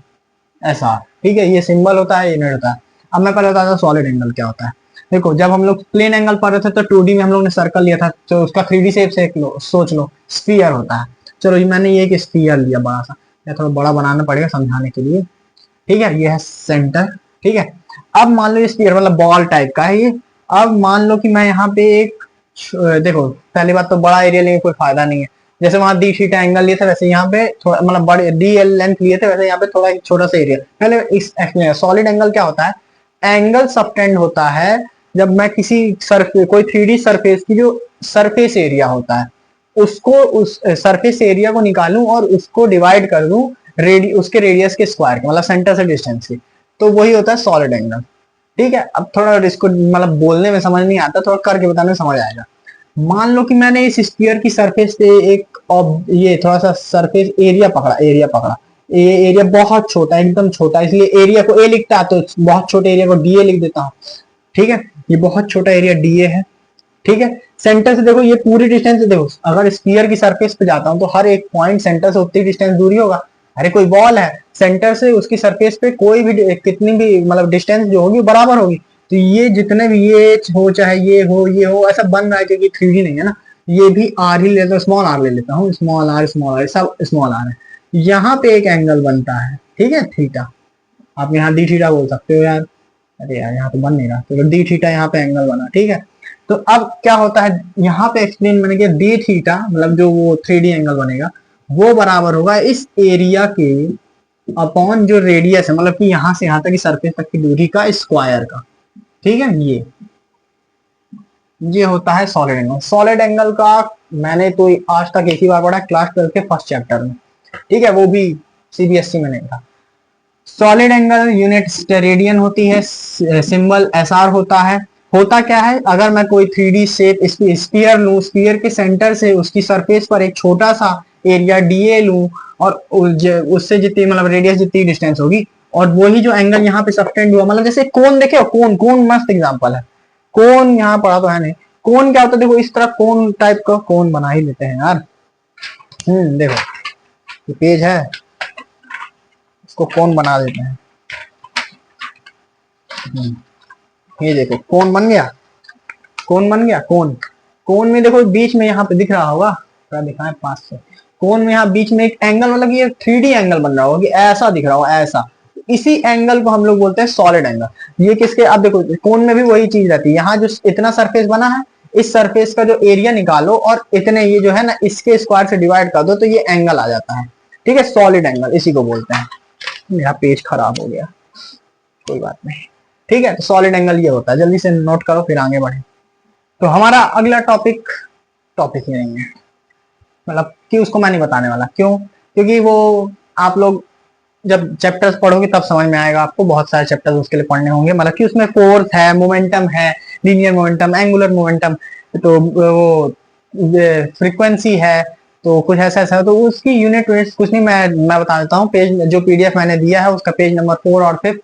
एसआर। ठीक है, ये सिंबल होता है, यूनिट होता है। अब मैं पहले बताता हूँ सॉलिड एंगल क्या होता है। देखो, जब हम लोग प्लेन एंगल पढ़ रहे थे तो 2D में हम लोग ने सर्कल लिया था, तो उसका 3D शेप से सोच लो, स्फीयर होता है। चलो मैंने ये एक स्फीयर लिया बड़ा सा, या थोड़ा बड़ा बनाना पड़ेगा समझाने के लिए। ठीक है, ये है सेंटर। ठीक है, अब मान लो ये स्फीयर मतलब बॉल टाइप का है ये। अब मान लो कि मैं यहाँ पे एक, देखो पहली बात तो बड़ा एरिया लेंगे कोई फायदा नहीं है, जैसे वहां डी थीटा एंगल लिए थे वैसे यहाँ पे थोड़ा, मतलब बड़े डी एल लेंथ लिए थे वैसे यहाँ पे थोड़ा एक छोटा सा एरिया। पहले इस सॉलिड एंगल क्या होता है, एंगल सबटेंड होता है जब मैं किसी सरफेस, कोई 3D सरफेस की जो सरफेस एरिया होता है उसको, उस सरफेस एरिया को निकालूं और उसको डिवाइड कर दूं उसके रेडियस के स्क्वायर के, मतलब सेंटर से डिस्टेंस के, तो वही होता है सॉलिड एंगल। ठीक है, अब थोड़ा इसको मतलब बोलने में समझ नहीं आता, थोड़ा करके बताने में समझ आएगा। मान लो कि मैंने इस स्फीयर की सरफेस पे एक ये थोड़ा सा सरफेस एरिया पकड़ा, ये एरिया बहुत छोटा, एकदम छोटा, इसलिए एरिया को ए लिखता है तो बहुत छोटे एरिया को डीए लिख देता हूँ। ठीक है, ये बहुत छोटा एरिया डीए है। ठीक है, सेंटर से देखो ये पूरी डिस्टेंस देखो, अगर स्फीयर की सरफेस पे जाता हूँ तो हर एक पॉइंट सेंटर से उतनी डिस्टेंस दूरी होगा। अरे कोई बॉल है, सेंटर से उसकी सरफेस पे कोई भी कितनी भी मतलब डिस्टेंस जो होगी बराबर होगी। तो ये जितने भी ये हो, चाहे ये हो, ये हो, ऐसा बन रहा है क्योंकि 3D नहीं है ना, ये भी आर ही लेता हूँ, स्मॉल आर ले लेता हूँ, स्मॉल आर सब स्मॉल आर है। यहाँ पे एक एंगल बनता है, ठीक है, थीटा। आप यहाँ डी थीटा बोल सकते हो यार, अरे यार यहाँ तो बन नहीं रहा, तो डी थीटा यहाँ पे एंगल बना। ठीक है, तो अब क्या होता है यहाँ पे एक्सप्लेन मैंने किया, डी थीटा मतलब जो वो 3D एंगल बनेगा वो बराबर होगा इस एरिया के अपॉन जो रेडियस है, मतलब कि यहाँ से यहाँ तक की सरफेस तक की दूरी का स्क्वायर का। ठीक है, ये होता है सॉलिड एंगल। सॉलिड एंगल का मैंने तो आज तक एक ही बार पढ़ा, क्लास 12 के फर्स्ट चैप्टर में। ठीक है, वो भी सीबीएसई में नहीं था। सॉलिड एंगल यूनिट स्टेरेडियन होती है, सिंबल एसआर होता है। होता क्या है, अगर मैं कोई 3D शेप स्फीयर लूं, स्फीयर के सेंटर से उसकी सरफेस पर एक छोटा सा एरिया डीए लूं और उससे जितनी मतलब रेडियस जितनी डिस्टेंस होगी, और वही जो एंगल यहाँ पे सबटेंड हुआ, मतलब जैसे कोन देखे हो, कोन, कोन मस्त एग्जांपल है। कोन यहाँ पढ़ा तो है नहीं, कोन क्या होता है, देखो इस तरह कोन टाइप का कोन बना ही लेते हैं यार। देखो ये पेज है, इसको कोन बना देते हैं। ये देखो कोन बन गया, कोन बन गया, कोन, कोन में देखो बीच में यहाँ पे दिख रहा होगा, थोड़ा दिखाएं पास से, कोन में यहाँ बीच में एक एंगल, मतलब ये 3D एंगल बन रहा होगा कि ऐसा दिख रहा होगा, ऐसा इसी एंगल को हम लोग बोलते हैं सॉलिड एंगल। ये किसके, अब देखो कोन में भी वही चीज रहती है, यहाँ जो इतना सरफेस बना है, इस सरफेस का जो एरिया निकालो और इतने ये जो है ना इसके स्क्वायर से डिवाइड कर दो तो ये एंगल आ जाता है। ठीक है, सॉलिड एंगल इसी को बोलते हैं। मेरा पेज खराब हो गया, कोई बात नहीं। ठीक है, तो सॉलिड एंगल ये होता है, जल्दी से नोट करो फिर आगे बढ़े। तो हमारा अगला टॉपिक ही नहीं है, मतलब कि उसको मैं नहीं बताने वाला। क्यों? क्योंकि वो आप लोग जब चैप्टर्स पढ़ोगे तब समझ में आएगा आपको, बहुत सारे चैप्टर्स उसके लिए पढ़ने होंगे। मतलब कि उसमें फोर्स है, मोमेंटम है, लीनियर मोमेंटम, एंगुलर मोमेंटम, तो वो फ्रीक्वेंसी है, तो कुछ ऐसा ऐसा है। तो उसकी यूनिट कुछ नहीं, मैं बता देता हूँ। पेज जो पीडीएफ मैंने दिया है उसका पेज नंबर 4 और 5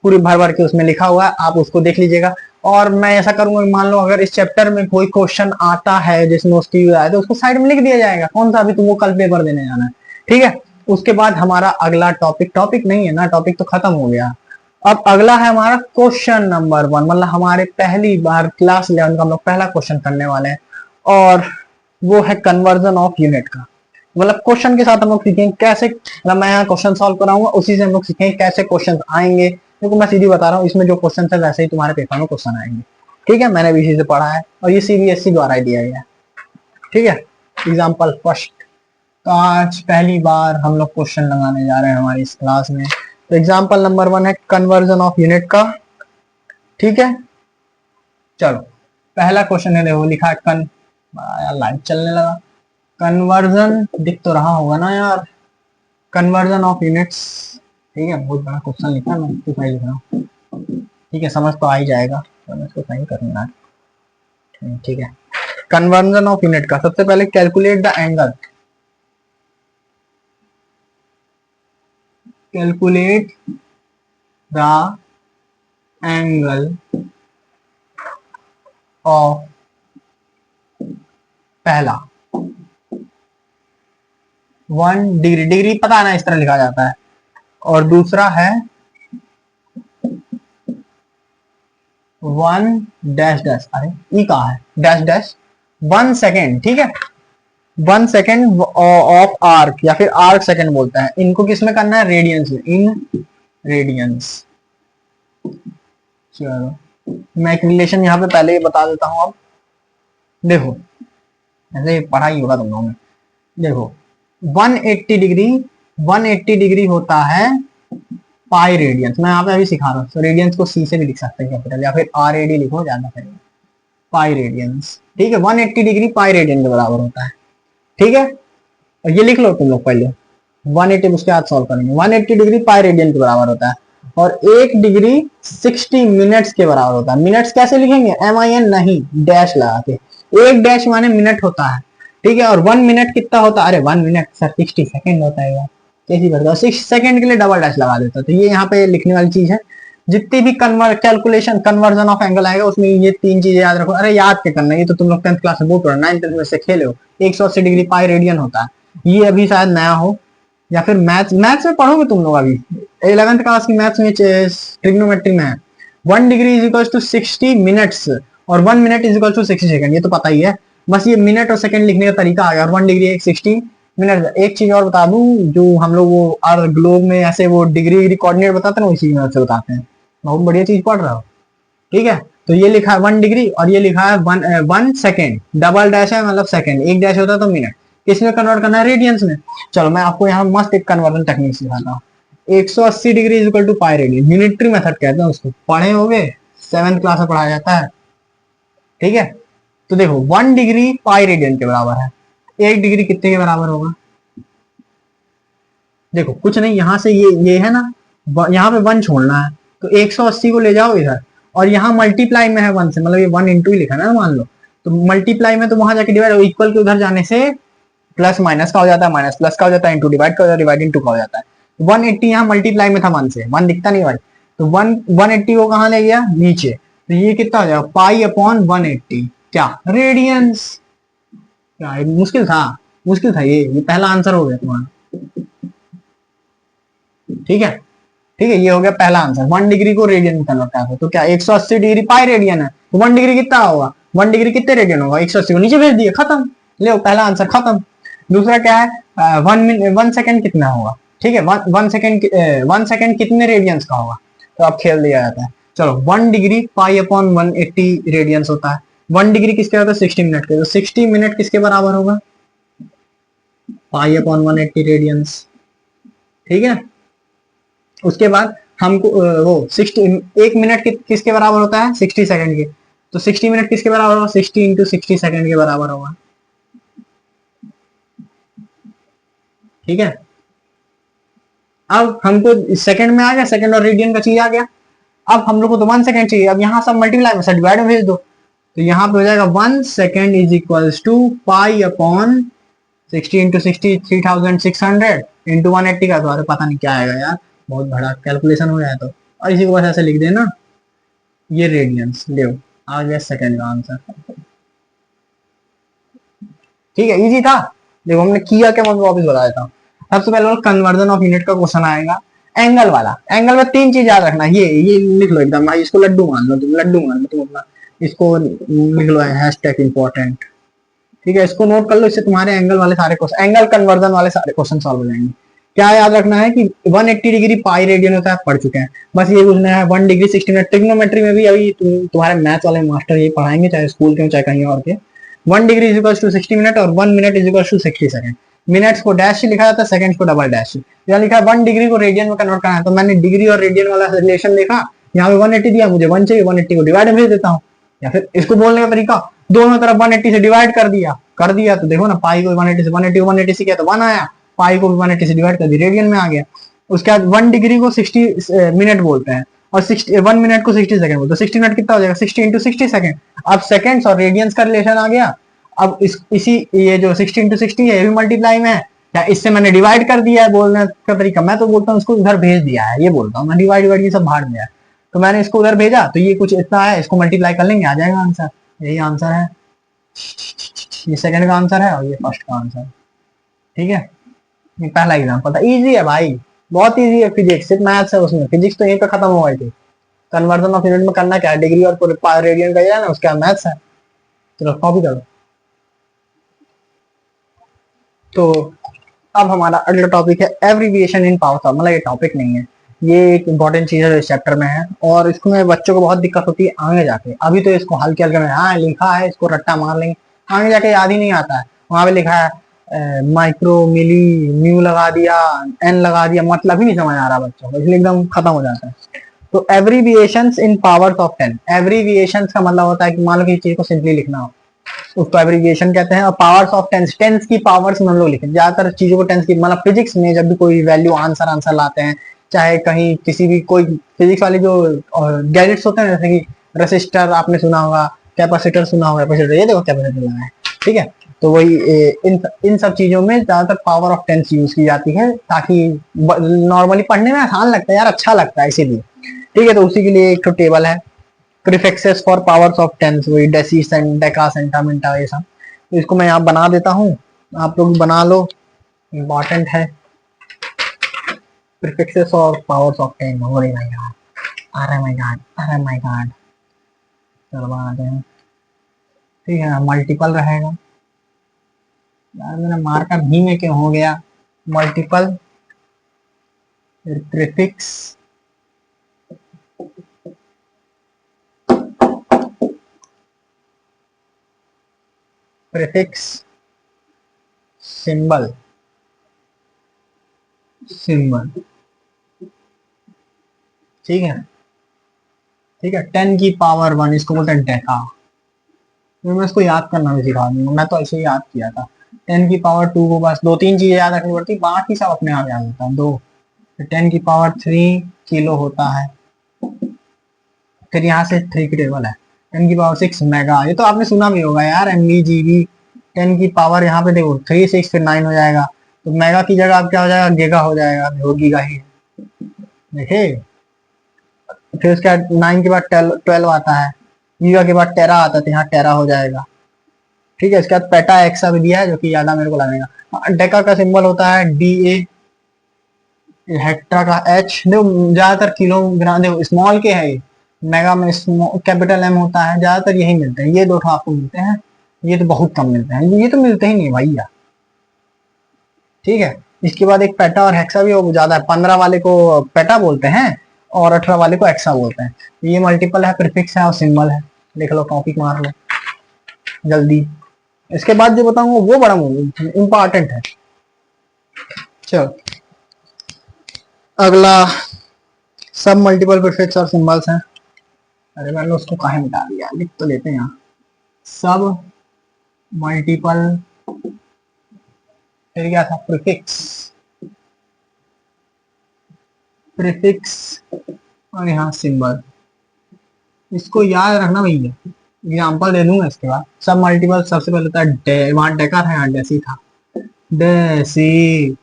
पूरी भर भर के उसमें लिखा हुआ है, आप उसको देख लीजिएगा। और मैं ऐसा करूंगा, मान लो अगर इस चैप्टर में कोई क्वेश्चन आता है जिसमें उसकी यूज आए तो उसको साइड में लिख दिया जाएगा, कौन सा अभी तुमको कल पेपर देने जाना है। ठीक है, उसके बाद हमारा अगला टॉपिक नहीं है ना, टॉपिक तो खत्म हो गया। अब अगला है हमारा क्वेश्चन नंबर 1, मतलब हमारे पहली बार क्लास 11 का हम लोग पहला क्वेश्चन करने वाले हैं, और वो है कन्वर्जन ऑफ यूनिट का। मतलब क्वेश्चन के साथ हम लोग सीखेंगे कैसे, मतलब मैं यहाँ क्वेश्चन सॉल्व कराऊंगा, उसी से हम लोग सीखेंगे कैसे क्वेश्चन आएंगे। देखो मैं सीधी बता रहा हूँ, इसमें जो क्वेश्चन है वैसे ही तुम्हारे पेपर में क्वेश्चन आएंगे। ठीक है, मैंने भी इसी से पढ़ा है और ये सीबीएसई द्वारा ही दिया गया है। ठीक है, एग्जाम्पल फर्स्ट। तो आज पहली बार हम लोग क्वेश्चन लगाने जा रहे हैं हमारी इस क्लास में। तो एग्जाम्पल नंबर 1 है कन्वर्जन ऑफ यूनिट का। ठीक है, चलो पहला क्वेश्चन है, देखो लिखा है यार लाइट चलने लगा। कन्वर्जन दिख तो रहा होगा ना यार, कन्वर्जन ऑफ यूनिट्स। ठीक है, बहुत बड़ा क्वेश्चन लिखा है, मैं इसको सही लिख रहा हूँ। ठीक है, समझ तो आ ही जाएगा, तो मैं इसको सही करूंगा। ठीक है, कन्वर्जन ऑफ यूनिट का सबसे पहले calculate the angle, calculate the angle of पहला 1 डिग्री, डिग्री पता है ना इस तरह लिखा जाता है, और दूसरा है 1 डैश डैश, अरे ई कहा है, डैश डैश 1 सेकेंड। ठीक है, 1 सेकेंड ऑफ आर्क, या फिर आर्क सेकेंड बोलता है। इनको किसमें करना है? रेडियंस में, इन रेडियंस। चलो मैं एक रिलेशन यहाँ पे पहले ही बता देता हूँ। अब देखो ऐसे पढ़ाई होगा तुम लोगों में। देखो 180 डिग्री, 180 डिग्री होता है पाई रेडियंस। मैं यहाँ पे अभी सिखा रहा हूँ, तो रेडियंस को सी से भी लिख सकते हैं कैपिटल, या फिर आर एडी लिखो ज्यादा सही, पाई रेडियंस। ठीक है, 180 डिग्री पाई रेडियन के बराबर होता है। ठीक है, और ये लिख लो तुम लोग पहले, 180 उसके बाद सॉल्व करेंगे। 180 डिग्री पाई रेडियन के बराबर होता है, और 1 डिग्री 60 मिनट्स के बराबर होता है। मिनट्स कैसे लिखेंगे? MIN नहीं, डैश लगा के, एक डैश माने मिनट होता है। ठीक है, और 1 मिनट कितना होता है? अरे 1 मिनट सर 60 सेकेंड होता है यार, कैसी बात है, 6 सेकेंड के लिए डबल डैश लगा देता। तो ये यहाँ पे लिखने वाली चीज है। जितनी भी कैलकुलेशन कन्वर्जन ऑफ एंगल आएगा उसमें ये 3 चीजें याद रखो। अरे याद क्या करना, ये तो तुम लोग 10th क्लास में बहुत पढ़ा, 9th में से खेले हो। 180 डिग्री पाई रेडियन होता है, ये अभी शायद नया हो, या फिर मैथ्स में पढ़ोगे तुम लोग अभी 11th क्लास की मैथ्स में, ट्रिग्नोमेट्री में है। 1 degree is equal to 60 minutes और 1 minute is equal to 60 second, ये तो पता ही है। बस ये मिनट और सेकंड लिखने का तरीका आ गया, और 1 डिग्री एक 60 मिनट। एक चीज और बता दूं, जो हम लोग वो अर्थ ग्लोब में ऐसे वो डिग्री कोऑर्डिनेट बताते हैं ना, उसी में से बताते हैं। बहुत बढ़िया चीज पढ़ रहा हो। ठीक है, तो ये लिखा है 1 डिग्री और ये लिखा है 1 सेकेंड, डबल डैश है मतलब सेकेंड, एक डैश होता है तो मिनट। किसमें कन्वर्ट करना है? रेडियंस में। चलो मैं आपको यहाँ मस्त एक कन्वर्जन टेक्निक सिखाता हूँ। 180 degree is equal to pi radian, unitary method कहते हैं उसको, पढ़े होगे 7th क्लास में पढ़ाया जाता है। ठीक है, तो देखो 1 डिग्री पाई रेडियन के बराबर है, 1 डिग्री कितने के बराबर होगा? देखो कुछ नहीं, यहां से ये है ना, यहाँ पे 1 छोड़ना है, तो 180 को ले जाओ इधर, और यहाँ मल्टीप्लाई में है 1 से, मतलब ये 1 इंटू ही लिखा है ना मान लो, तो मल्टीप्लाई में तो वहां जाके डिवाइड, इक्वल के उधर जाने से प्लस माइनस का हो जाता है, माइनस प्लस का हो जाता है, इंटू डिवाइड का हो जाता है, डिवाइड इंटू का हो जाता है। 180 यहाँ मल्टीप्लाई में था 1 से, 1 दिखता नहीं भाई, तो 180 को कहाँ ले गया? नीचे, तो ये कितना हो जाएगा? पाई अपॉन 180, क्या रेडियंस। क्या मुश्किल था? मुश्किल था ये पहला आंसर हो गया तुम्हारा। ठीक है, ठीक है, ये हो गया पहला आंसर। 1 डिग्री को रेडियन में कन्वर्ट करते तो क्या 180 डिग्री पाई रेडियन है, तो 1 डिग्री कितना होगा? 1 डिग्री कितने रेडियन होगा? 180 को नीचे भेज दिए, खत्म। ले पहला आंसर खत्म। दूसरा क्या है? 1 सेकेंड कितना होगा? ठीक है, 1 सेकेंड कितने रेडियंस का होगा, तो अब खेल दिया जाता है। चलो 1 डिग्री पाई अपॉन 180 रेडियंस होता है। 1 डिग्री किसके होता है, 60 मिनट के, तो 60 मिनट किसके बराबर होगा, पाई अपॉन 180 रेडियंस। ठीक है, उसके बाद हमको वो 60, 1 मिनट किसके बराबर होता है, 60 सेकेंड के, तो 60 मिनट किसके बराबर होगा, 60 × 60 सेकेंड के बराबर होगा। ठीक है, अब हमको सेकंड में आ गया, सेकंड और रेडियन का चीज आ गया। अब हम लोग को तो 1 सेकेंड चाहिए, अब यहाँ सब मल्टीप्लाई में, सब डिवाइड में भेज दो, तो यहाँ पे हो जाएगा 1 second is equals to pi upon 60 × 60 3600 into 180 का, तो अरे पता नहीं क्या आएगा यार, बहुत बड़ा कैलकुलेशन हो जाए तो, और इसी को बस ऐसे लिख देना, ये रेडियंस ले आ गया सेकंड का आंसर। ठीक है, इजी था। देखो हमने किया क्या, मैं वापस बता देता हूँ। सबसे पहले कन्वर्जन ऑफ यूनिट का क्वेश्चन आएगा, एंगल वाला। एंगल में 3 चीज याद रखना, ये लिख लो एकदम भाई, इसको लड्डू मान लो तुम, लड्डू मान लो तुम अपना, इसको लिख लो हैशटैग इंपॉर्टेंट। ठीक है, इसको नोट कर लो, इससे तुम्हारे एंगल वाले सारे क्वेश्चन, एंगल कन्वर्जन वाले सारे क्वेश्चन सॉल्व हो जाएंगे। क्या याद रखना है कि 180 डिग्री पाई रेडियन होता है, पढ़ चुके हैं, बस ये पूछना है 1 डिग्री 60 मिनट। ट्रिग्नोमेट्री में भी अभी तुम्हारे मैथ वाले मास्टर ये पढ़ाएंगे, चाहे स्कूल के चाहे कहीं और के। 1 degree is equal to 60 minute और 1 minute is equal to 60 second. Minutes को डैश से लिखा जाता है, सेकंड्स को डबल डैश से। यहाँ लिखा है 1 डिग्री को रेडियन में कन्वर्ट करना है, तो मैंने डिग्री और रेडियन वाला रिलेशन देखा, यहाँ पे 180 दिया, मुझे 1 चाहिए, 180 को डिवाइड में भेज देता हूँ। या फिर इसको बोलने का तरीका, दोनों तरफ 180 से डिवाइड कर दिया तो देखो ना, पाई को 180 से 180 से किया तो 1 आया, पाई को 180 से डिवाइड कर दिया, रेडियन में आ गया। उसके बाद 1 डिग्री को 60 मिनट बोलते हैं, और 1 मिनट को 60 सेकंड बोलते हैं, 60 मिनट कितना हो जाएगा, 60 × 60 सेकंड। अब सेकंड्स और रेडियंस का रिलेशन आ गया। अब इसी ये जो 60 × 60 है, ये भी मल्टीप्लाई में है, या इससे मैंने डिवाइड कर दिया है, बोलने का तरीका मैं तो बोलता हूँ इसको उधर भेज दिया है, ये बोलता हूँ मैं, डिवाइड ये सब भाड़ में है, तो मैंने इसको उधर भेजा, तो ये कुछ इतना है, इसको मल्टीप्लाई कर लेंगे, आ जाएगा आंसर। यही आंसर है, ये सेकंड का आंसर है और ये फर्स्ट का आंसर। ठीक है, ये पहला एग्जांपल था, इजी है भाई, बहुत इजी है। फिजिक्स सिर्फ मैथ्स है उसमें, फिजिक्स तो यहीं पे खत्म हो गई थी। कन्वर्जन ऑफ यूनिट में करना क्या है, डिग्री और रेडियन का है ना, उसका मैथ्स है। चलो कॉपी करो। तो अब हमारा अगला टॉपिक है एब्रीविएशन इन पावर सॉल्व। मतलब ये टॉपिक नहीं है, ये एक इंपॉर्टेंट चीज है जो इस चैप्टर में है, और इसमें बच्चों को बहुत दिक्कत होती है आगे जाके। अभी तो इसको हल्के हल्के में हाँ लिखा है, इसको रट्टा मार लेंगे, आगे जाके याद ही नहीं आता है। वहां पे लिखा है माइक्रो मिली म्यू लगा दिया, एन लगा दिया, मतलब ही नहीं समझ आ रहा बच्चों को, इसलिए एकदम खत्म हो जाता है। तो abbreviations in powers of 10, abbreviations का मतलब होता है कि मान लो किसी चीज को सिंपली लिखना हो, उसको एब्रीविएशन कहते हैं। और पावर्स ऑफ टेंस, टेंस की पावर्स में हम लोग लिखें ज्यादातर चीजों को, टेंस की मतलब फिजिक्स में जब भी कोई वैल्यू आंसर लाते हैं, चाहे कहीं किसी भी कोई फिजिक्स वाले जो गैजेट्स होते हैं, जैसे कि रेसिस्टर आपने सुना होगा, कैपेसिटर सुना होगा, कैपेसिटर ये देखो कैपेसिटर लगा है। ठीक है, तो वही इन सब चीजों में ज्यादातर पावर ऑफ टेंस यूज की जाती है, ताकि नॉर्मली पढ़ने में आसान लगता है यार, अच्छा लगता है इसीलिए। ठीक है, तो उसी के लिए एक तो टेबल है, prefixes for powers of tens, वही डेसी सेंट डेका सेंटा मिंटा ये सब। तो इसको मैं यहाँ बना देता हूँ, आप लोग बना लो, इम्पोर्टेंट है। प्रीफिक्सेस और पावर्स ऑफ टेन, अरे माय गॉड, अरे माय गॉड, अरे माय गॉड, चलो बनाते हैं। ठीक है, मल्टीपल रहेगा यार, मेरा मार्कर भी में क्यों हो गया, multiple prefix prefix symbol symbol. ठीक है, ठीक है, 10 की पावर 1 इसको बोलते हैं डेका। तो मैं इसको याद करना भी सिखा दूंगा, मैं तो ऐसे ही याद किया था। 10 की पावर 2 को बस 2-3 चीजें याद रखनी पड़ती, बाकी सब अपने आप याद होता है। 2 10 की पावर 3 किलो होता है, फिर यहाँ से 3 की टेबल है। 10 की पावर 6 मेगा, ये तो आपने सुना भी होगा यार, एमबी जीबी। 10 की पावर यहाँ पे देखो 3 6 फिर 9 हो जाएगा, तो मेगा की जगह अब क्या हो जाएगा, गीगा हो जाएगा, देखो गीगा ही देखे। फिर उसके बाद 9 के बाद 12 आता है, गीगा के बाद टेरा आता है, तो यहाँ टेरा हो जाएगा। ठीक है, इसके बाद पेटा एक्सा भी दिया है, जो कि ज्यादा मेरे को लगेगा। डेका का सिंबल होता है DA, हेक्टा का H, देखो ज्यादातर किलोग्राम, देखो स्मॉल के है, मेगा में कैपिटल M होता है, ज्यादातर यही मिलते हैं, ये दो आपको मिलते हैं, ये तो बहुत कम मिलते हैं, ये तो मिलते ही नहीं भैया। ठीक है, इसके बाद एक पेटा और हेक्सा भी वो ज्यादा है, 15 वाले को पेटा बोलते हैं और 18 वाले को हेक्सा बोलते हैं। ये मल्टीपल है, प्रीफिक्स है और सिंबल है। लिख लो, कॉपी मार लो जल्दी। इसके बाद जो बताऊंगा वो बड़ा इंपॉर्टेंट है। चलो अगला सब मल्टीपल प्रीफिक्स और सिंबल्स हैं। अरे मैंने उसको काहे मिटा दिया, लिख तो लेते हैं यहाँ। सब मल्टीपल, फिर क्या था, प्रीफिक्स, प्रीफिक्स और यहाँ सिंबल। इसको याद रखना भैया, एग्जाम्पल दे दूंगा इसके बाद। सब मल्टीपल सबसे पहले था वहां डेका था, यहाँ डेसी था। डेसी,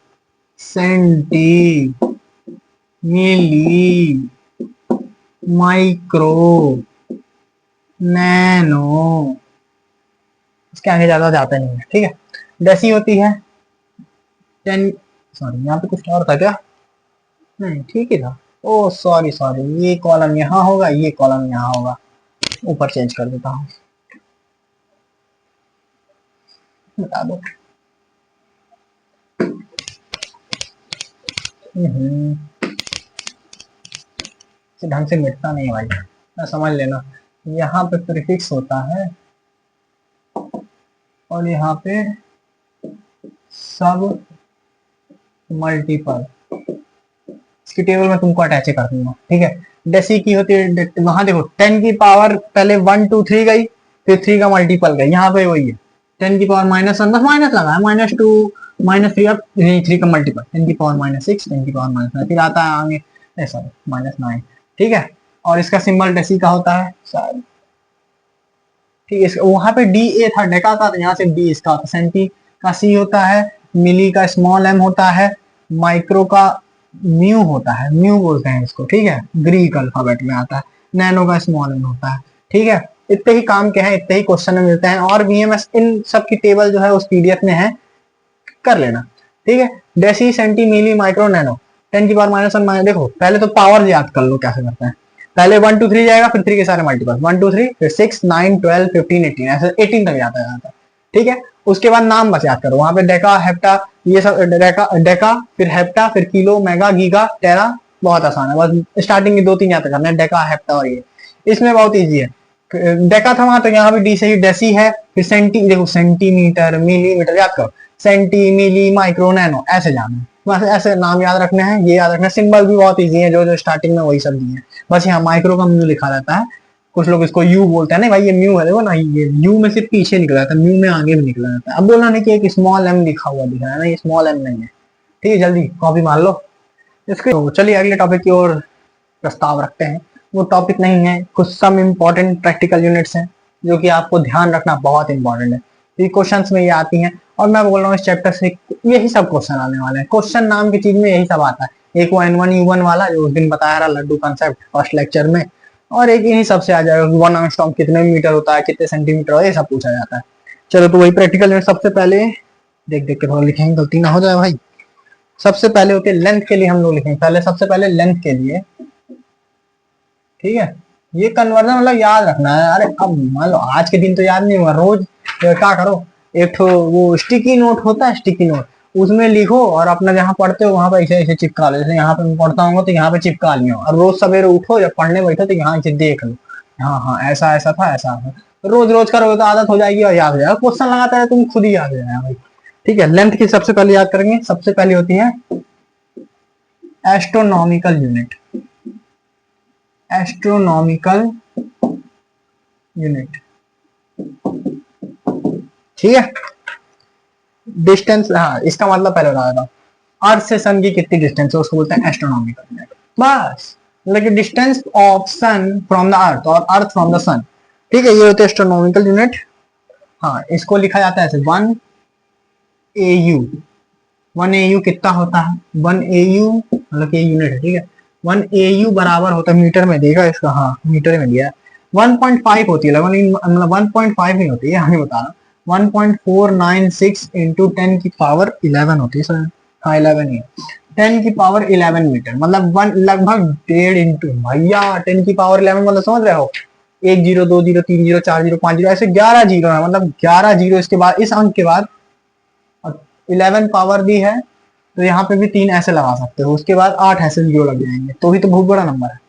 सेंटी, मिली, माइक्रो, नैनो, इसके आगे ज्यादा जाता नहीं है, ठीक है। डेसी होती है 10, सॉरी यहाँ पे कुछ और था क्या, नहीं ठीक ही था। ओ सॉरी सॉरी, ये कॉलम यहाँ होगा, ये कॉलम यहाँ होगा, ऊपर चेंज कर देता हूँ, बता दो। ढंग से मिटता नहीं भाई, ना समझ लेना। यहाँ पे प्रीफिक्स होता है और यहाँ पे सब मल्टीपल। इसकी टेबल में तुमको अटैच कर दूंगा, ठीक है। डेसी की होती है, वहां देखो 10 की पावर पहले 1 2 3 गई, फिर 3 का मल्टीपल गई, यहाँ पे वही है 10 की पावर -1, बस माइनस लगा है, -2 -3, अब 3 का मल्टीपल 10 की पावर -6, 10 की पावर -9, फिर आता है आगे ऐसा -9, ठीक है। और इसका सिंबल डेसी का होता है शायद, ठीक है। वहां पे डी ए था डेका का, तो यहाँ से डी इसका होता है। सेंटी का सी होता है, मिली का स्मॉल एम होता है, माइक्रो का म्यू होता है, म्यू बोलते हैं इसको, ठीक है, ग्रीक अल्फाबेट में आता है। नैनो का स्मॉल एन होता है, ठीक है। इतने ही काम के हैं, इतने ही क्वेश्चन में मिलते हैं, और बीएमएस इन सब की टेबल जो है उस पीडीएफ में है, कर लेना, ठीक है। डेसी, सेंटी, मिली, माइक्रो, नैनो, 10 की पावर -1, देखो पहले तो पावर याद कर लो कैसे करते हैं। पहले 1 2 3 जाएगा, फिर 3 के सारे मल्टीपल, 1 2 3, फिर 6 9 12 15 18, ऐसे 18 तक जाता है, ठीक है। उसके बाद नाम बस याद करो, वहां पे डेका, हेप्टा, ये सब डेका, फिर हेप्टा, फिर किलो, मेगा, गीगा, टेरा, बहुत आसान है। बस स्टार्टिंग की 2 3 याद करना है, डेका, हेप्टा और ये, इसमें बहुत इजी है। डेका था वहां, तो यहाँ भी डी से ही डेसी है, फिर सेंटी, देखो सेंटीमीटर, मिलीमीटर याद करो, सेंटी, मिली, माइक्रो, नैनो, ऐसे जाना है, बस ऐसे नाम याद रखने हैं, ये याद रखना है। सिंबल भी बहुत इजी है, जो जो स्टार्टिंग में वही सब दिए हैं, बस यहाँ माइक्रो का म्यू लिखा रहता है, कुछ लोग इसको यू बोलते हैं, नहीं भाई ये म्यू है, देखो ना, ये यू में सिर्फ पीछे निकला था, म्यू में आगे भी निकला रहता है। अब बोलना नहीं कि एक स्मॉल एम लिखा हुआ दिख रहा है ना, ये स्मॉल एम नहीं है, ठीक है। जल्दी कॉपी मार लो इसके। तो चलिए अगले टॉपिक की ओर प्रस्ताव रखते हैं। वो टॉपिक नहीं है, कुछ सम इम्पोर्टेंट प्रैक्टिकल यूनिट्स हैं जो कि आपको ध्यान रखना बहुत इंपॉर्टेंट है। ये क्वेश्चंस में ये आती हैं, और मैं बोल रहा हूँ इस चैप्टर से यही सब क्वेश्चन आने वाले हैं। क्वेश्चन नाम की चीज में यही सब आता है। एक वो N1 U1 वाला जो उस दिन बताया रहा लड्डू कॉन्सेप्ट फर्स्ट लेक्चर में, और एक इन्हीं सबसे आ जाएगा 1 एंगस्ट्रॉम कितने मीटर होता है, कितने सेंटीमीटर होता है, ये सब पूछा जाता है। चलो तो वही प्रैक्टिकल यूनिट सबसे पहले देख देख के थोड़ा लिखेंगे, गलती ना हो जाए भाई। सबसे पहले होते हैं लेंथ के लिए, हम लोग लिखेंगे पहले, सबसे पहले लेंथ के लिए, ठीक है। ये कन्वर्जन मतलब याद रखना है। अरे अब मान लो आज के दिन तो याद नहीं हुआ, रोज क्या करो, एक तो वो स्टिकी नोट होता है, स्टिकी नोट, उसमें लिखो और अपना जहाँ पढ़ते हो वहां पे ऐसे ऐसे चिपका लो। जैसे यहाँ पे मैं पढ़ता हूँ तो यहाँ पे चिपका लियो, और रोज सवेरे उठो जब पढ़ने बैठो तो यहाँ से देख लो, हाँ हाँ ऐसा ऐसा था, ऐसा था। रोज रोज करोगे तो आदत हो जाएगी और याद हो जाएगा। क्वेश्चन लगाता है तुम खुद ही याद हो जाएगा भाई, ठीक है। लेंथ की सबसे पहले याद करेंगे, सबसे पहले होती है एस्ट्रोनॉमिकल यूनिट, एस्ट्रोनॉमिकल यूनिट, ठीक है। डिस्टेंस, हाँ इसका मतलब पहले बता देता हूँ, अर्थ से सन की कितनी डिस्टेंस है उसको बोलते हैं एस्ट्रोनॉमिकल यूनिट, बस। लेकिन distance of sun from the earth और अर्थ फ्रॉम द सन, ठीक है, ये होते हैं एस्ट्रोनॉमिकल यूनिट। हाँ इसको लिखा जाता है ऐसे 1 AU, 1 AU कितना होता है, 1 AU मतलब कि यूनिट है, ठीक है। 1 AU बराबर होता है, मीटर में देगा इसका, हाँ मीटर में दिया है, 1.5 होती है, मतलब 1.5 नहीं होती है, हमें बता रहा हूँ, 1.496 इंटू 10 की पावर 11 होती है सर, हाँ 11 ही है, 10 की पावर 11 मीटर, मतलब लगभग 1.5 इंटू, भैया 10 की पावर 11 मतलब समझ रहे हो, 1 0 2 0 3 0 4 0 5 0 ऐसे 11 जीरो है, मतलब 11 जीरो इसके बाद, इस अंक के बाद 11 पावर भी है तो यहाँ पे भी 3 ऐसे लगा सकते हो, उसके बाद 8 ऐसे जीरो लग जाएंगे, तो ही तो बहुत बड़ा नंबर है।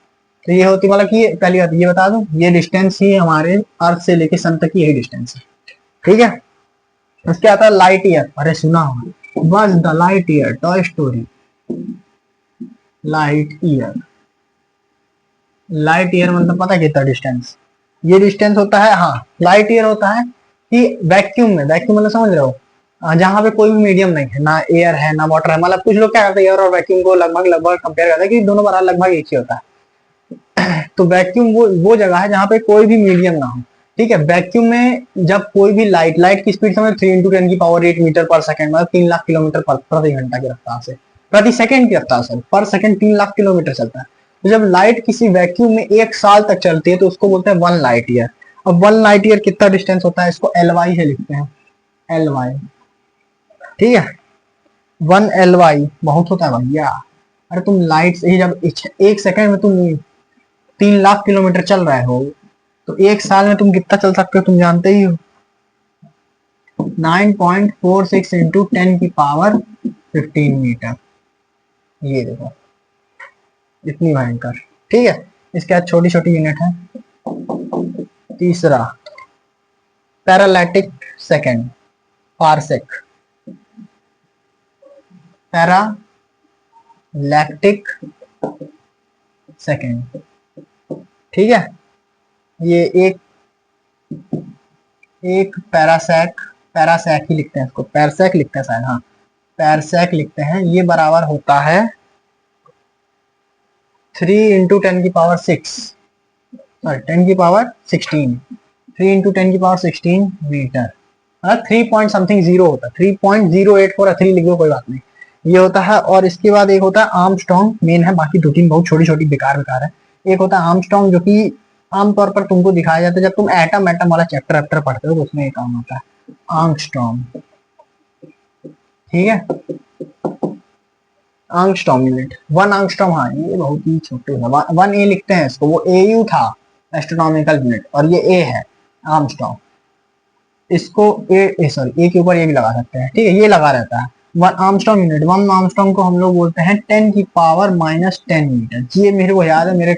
तो ये होती मतलब कि पहली बात ये बता दूं, ये डिस्टेंस ही हमारे अर्थ से लेके सन तक की यही डिस्टेंस है, ठीक है। उसके आता है लाइट ईयर, अरे सुना होगा, बस the light year, toy story. Light year, light year मतलब पता है कितना डिस्टेंस, ये डिस्टेंस होता है, हाँ लाइट ईयर होता है कि वैक्यूम में, वैक्यूम मतलब समझ रहे हो, जहां पे कोई भी मीडियम नहीं है, ना एयर है ना वाटर है, मतलब कुछ लोग क्या करते हैं एयर और वैक्यूम को लगभग लगभग कंपेयर करते हैं कि दोनों बराबर लगभग एक ही होता है। तो वैक्यूम वो जगह है जहां पे कोई भी मीडियम ना हो, ठीक है। वैक्यूम में जब कोई भी लाइट की स्पीड समझ 3 × 10⁸ मीटर पर सेकंड, मतलब 3 लाख किलोमीटर प्रति घंटा की रफ्तार से, प्रति सेकंड की रफ्तार से, पर सेकंड 3 लाख किलोमीटर चलता है। तो जब लाइट किसी वैक्यूम में 1 साल तक चलती है तो उसको बोलते हैं 1 लाइट ईयर। अब 1 लाइट ईयर कितना डिस्टेंस होता है, इसको एल वाई से लिखते हैं, एल वाई, ठीक है। 1 LY बहुत होता है भैया। अरे तुम लाइट से ही जब 1 सेकंड में तुम 3 लाख किलोमीटर चल रहे हो, तो 1 साल में तुम कितना चल सकते हो तुम जानते ही हो, 9.46 इंटू 10⁻15 मीटर। ये देखो इतनी भयंकर, ठीक है। इसके बाद छोटी छोटी यूनिट है। तीसरा पैरालैटिक सेकेंड, पारसेक, पैरालैक्टिक सेकेंड, ठीक है। ये एक पैरासैक, पैरासैक ही लिखते हैं इसको, पैरसैक लिखते हैं शायद, हाँ पैरसैक लिखते हैं। ये बराबर होता है 3 × 10⁻6, सॉरी 10⁻16, 3 × 10⁻16 मीटर, मतलब 3 पॉइंट समथिंग जीरो होता है, 3.084, 3 लिख दो कोई बात नहीं, ये होता है। और इसके बाद एक होता है आर्मस्ट्रॉन्ग, मेन है, बाकी 2-3 बहुत छोटी छोटी बेकार बेकार है। एक होता है आर्मस्ट्रॉन्ग जो कि आमतौर पर तुमको दिखाया जाता है जब तुम एटम एटम वाला चैप्टर एप्टर पढ़ते हो, तो उसमें एक काम होता है आर्मस्ट्रॉन्ग, ठीक है। आर्मस्ट्रॉन्ग यूनिट 1 आर्मस्ट्रॉन्ग, हाँ ये बहुत ही छोटे है, 1A लिखते हैं इसको, वो AU था एस्ट्रोनॉमिकल यूनिट, और ये A है आर्मस्ट्रॉन्ग। इसको ए के ऊपर ये भी लगा सकते हैं, ठीक है, ये लगा रहता है। 1 आर्मस्ट्रॉन्ग यूनिट, 1 आर्मस्ट्रॉन्ग को हम लोग बोलते हैं 10⁻−10 मीटर। ये मेरे को याद है, मेरे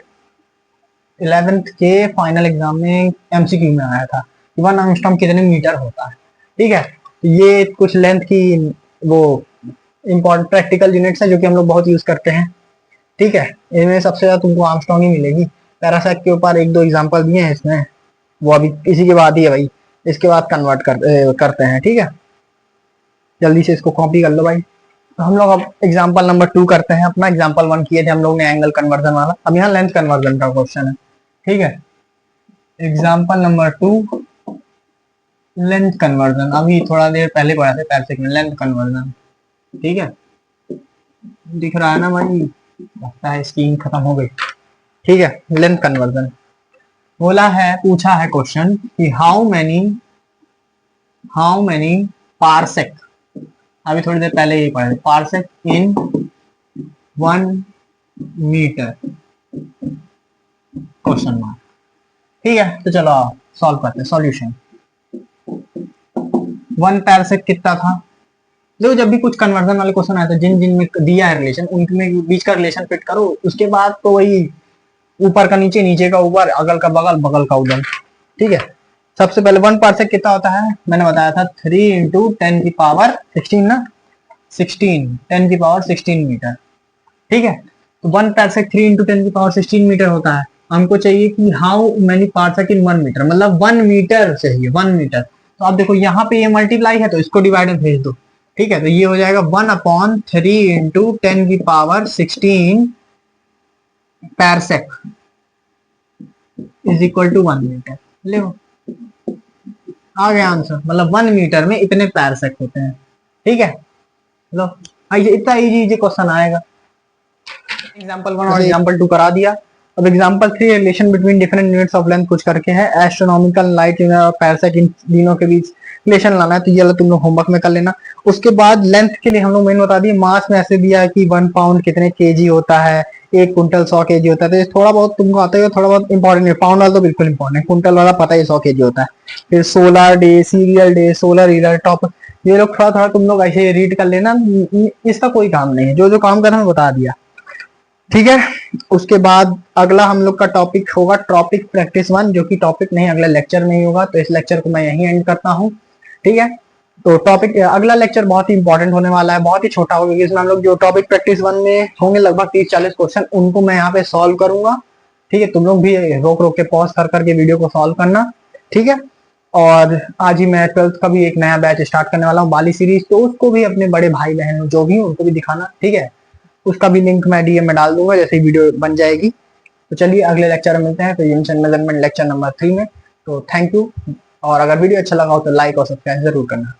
11th के फाइनल एग्जाम में MCQ में आया था, 1 आर्मस्ट्रॉन्ग कितने मीटर होता है, ठीक है। तो ये कुछ लेंथ की वो इम्पोर्टेंट प्रैक्टिकल यूनिट्स है जो कि हम लोग बहुत यूज करते हैं, ठीक है। इनमें सबसे ज्यादा तुमको आर्मस्ट्रॉन्ग ही मिलेगी। पैरासैक के ऊपर 1-2 एग्जाम्पल दिए हैं इसमें, वो अभी इसी के बाद ही है भाई, इसके बाद कन्वर्ट करते हैं, ठीक है। जल्दी से इसको कॉपी कर लो भाई। तो हम लोग अब एग्जाम्पल नंबर 2 करते हैं अपना। एग्जाम्पल 1 किए थे हम लोग ने एंगल कन्वर्जन वाला, अब यहाँ लेंथ कन्वर्जन का क्वेश्चन है, ठीक है। एग्जाम्पल नंबर 2 लेंथ कन्वर्जन, अभी थोड़ा देर पहले पढ़ा थे पैरसेक में, लेंथ कन्वर्जन, ठीक है। दिख रहा है ना भाई, लगता है स्क्रीन खत्म हो गई, ठीक है। लेंथ कन्वर्जन बोला है, पूछा है क्वेश्चन कि हाउ मेनी पारसेक, अभी थोड़ी देर पहले ये पढ़ा, parsec in 1 metre, question mark, ठीक है। तो चलो सॉल्व करते हैं, सॉल्यूशन। 1 पैरसेक कितना था, देखो जब भी कुछ कन्वर्जन वाले क्वेश्चन आए थे, जिन जिन में दिया है रिलेशन, उनमें बीच का रिलेशन फिट करो, उसके बाद तो वही ऊपर का नीचे, नीचे का ऊपर, अगल का बगल, बगल का उधर, ठीक है। सबसे पहले 1 पारसेक कितना होता है, मैंने बताया था 3 × 10⁻16 ना, 16, 10⁻16 मीटर, ठीक है। तो 1 पारसेक 3 × 10⁻16 मीटर होता है। हमको चाहिए कि how many parsec in 1 metre, मतलब 1 मीटर चाहिए, 1 मीटर। तो अब देखो यहाँ पे ये मल्टीप्लाई है तो इसको डिवाइड में भेज दो, ठीक है। तो ये हो जाएगा 1/3 × 10⁻16 पैरसेक इज इक्वल टू 1 मीटर। ले आ गया आंसर, मतलब 1 मीटर में इतने पैरसेक होते हैं, ठीक है। लो ये इतना इजी क्वेश्चन आएगा। एग्जाम्पल 1 और एग्जाम्पल 2 करा दिया। अब example 3 relation between different units of length कुछ करके है, एस्ट्रोनॉमिकल, लाइट यूनिट और पैरसेक, इन तीनों के बीच रिलेशन लाना है। तो ये तुम लोग होमवर्क में कर लेना। उसके बाद लेंथ के लिए हम लोग मेन बता दिए, मास में ऐसे दिया है कि 1 पाउंड कितने केजी होता है, 1 कुंटल 100 केजी होता है। तो ये थोड़ा बहुत तुमको आता है, थोड़ा बहुत इंपॉर्टेंट है, पाउंड वाला तो बिल्कुल इंपॉर्टेंट है, कुंटल वाला पता है 100 केजी होता है। फिर solar day, serial day, solar year, top, ये लोग थोड़ा थोड़ा तुम लोग ऐसे रीड कर लेना, इसका कोई काम नहीं है, जो जो काम करना है बता दिया, ठीक है। उसके बाद अगला हम लोग का टॉपिक होगा टॉपिक प्रैक्टिस 1, जो कि टॉपिक नहीं अगला लेक्चर में ही होगा, तो इस लेक्चर को मैं यहीं एंड करता हूँ, ठीक है। तो टॉपिक अगला लेक्चर बहुत ही इंपॉर्टेंट होने वाला है, बहुत ही छोटा होगा, क्योंकि इसमें हम लोग जो टॉपिक प्रैक्टिस 1 में होंगे लगभग 30-40 क्वेश्चन, उनको मैं यहाँ पे सॉल्व करूंगा, ठीक है। तुम लोग भी रोक रोक के पॉज कर करके वीडियो को सॉल्व करना, ठीक है। और आज ही मैं 12th का भी एक नया बैच स्टार्ट करने वाला हूँ, बाली सीरीज, तो उसको भी अपने बड़े भाई बहन जो भी उनको भी दिखाना, ठीक है। उसका भी लिंक मैं डीएम में डाल दूंगा जैसे ही वीडियो बन जाएगी। तो चलिए अगले लेक्चर में मिलते हैं, तो unit and measurement lecture number 3 में। तो थैंक यू, और अगर वीडियो अच्छा लगा हो तो लाइक और सब्सक्राइब जरूर करना।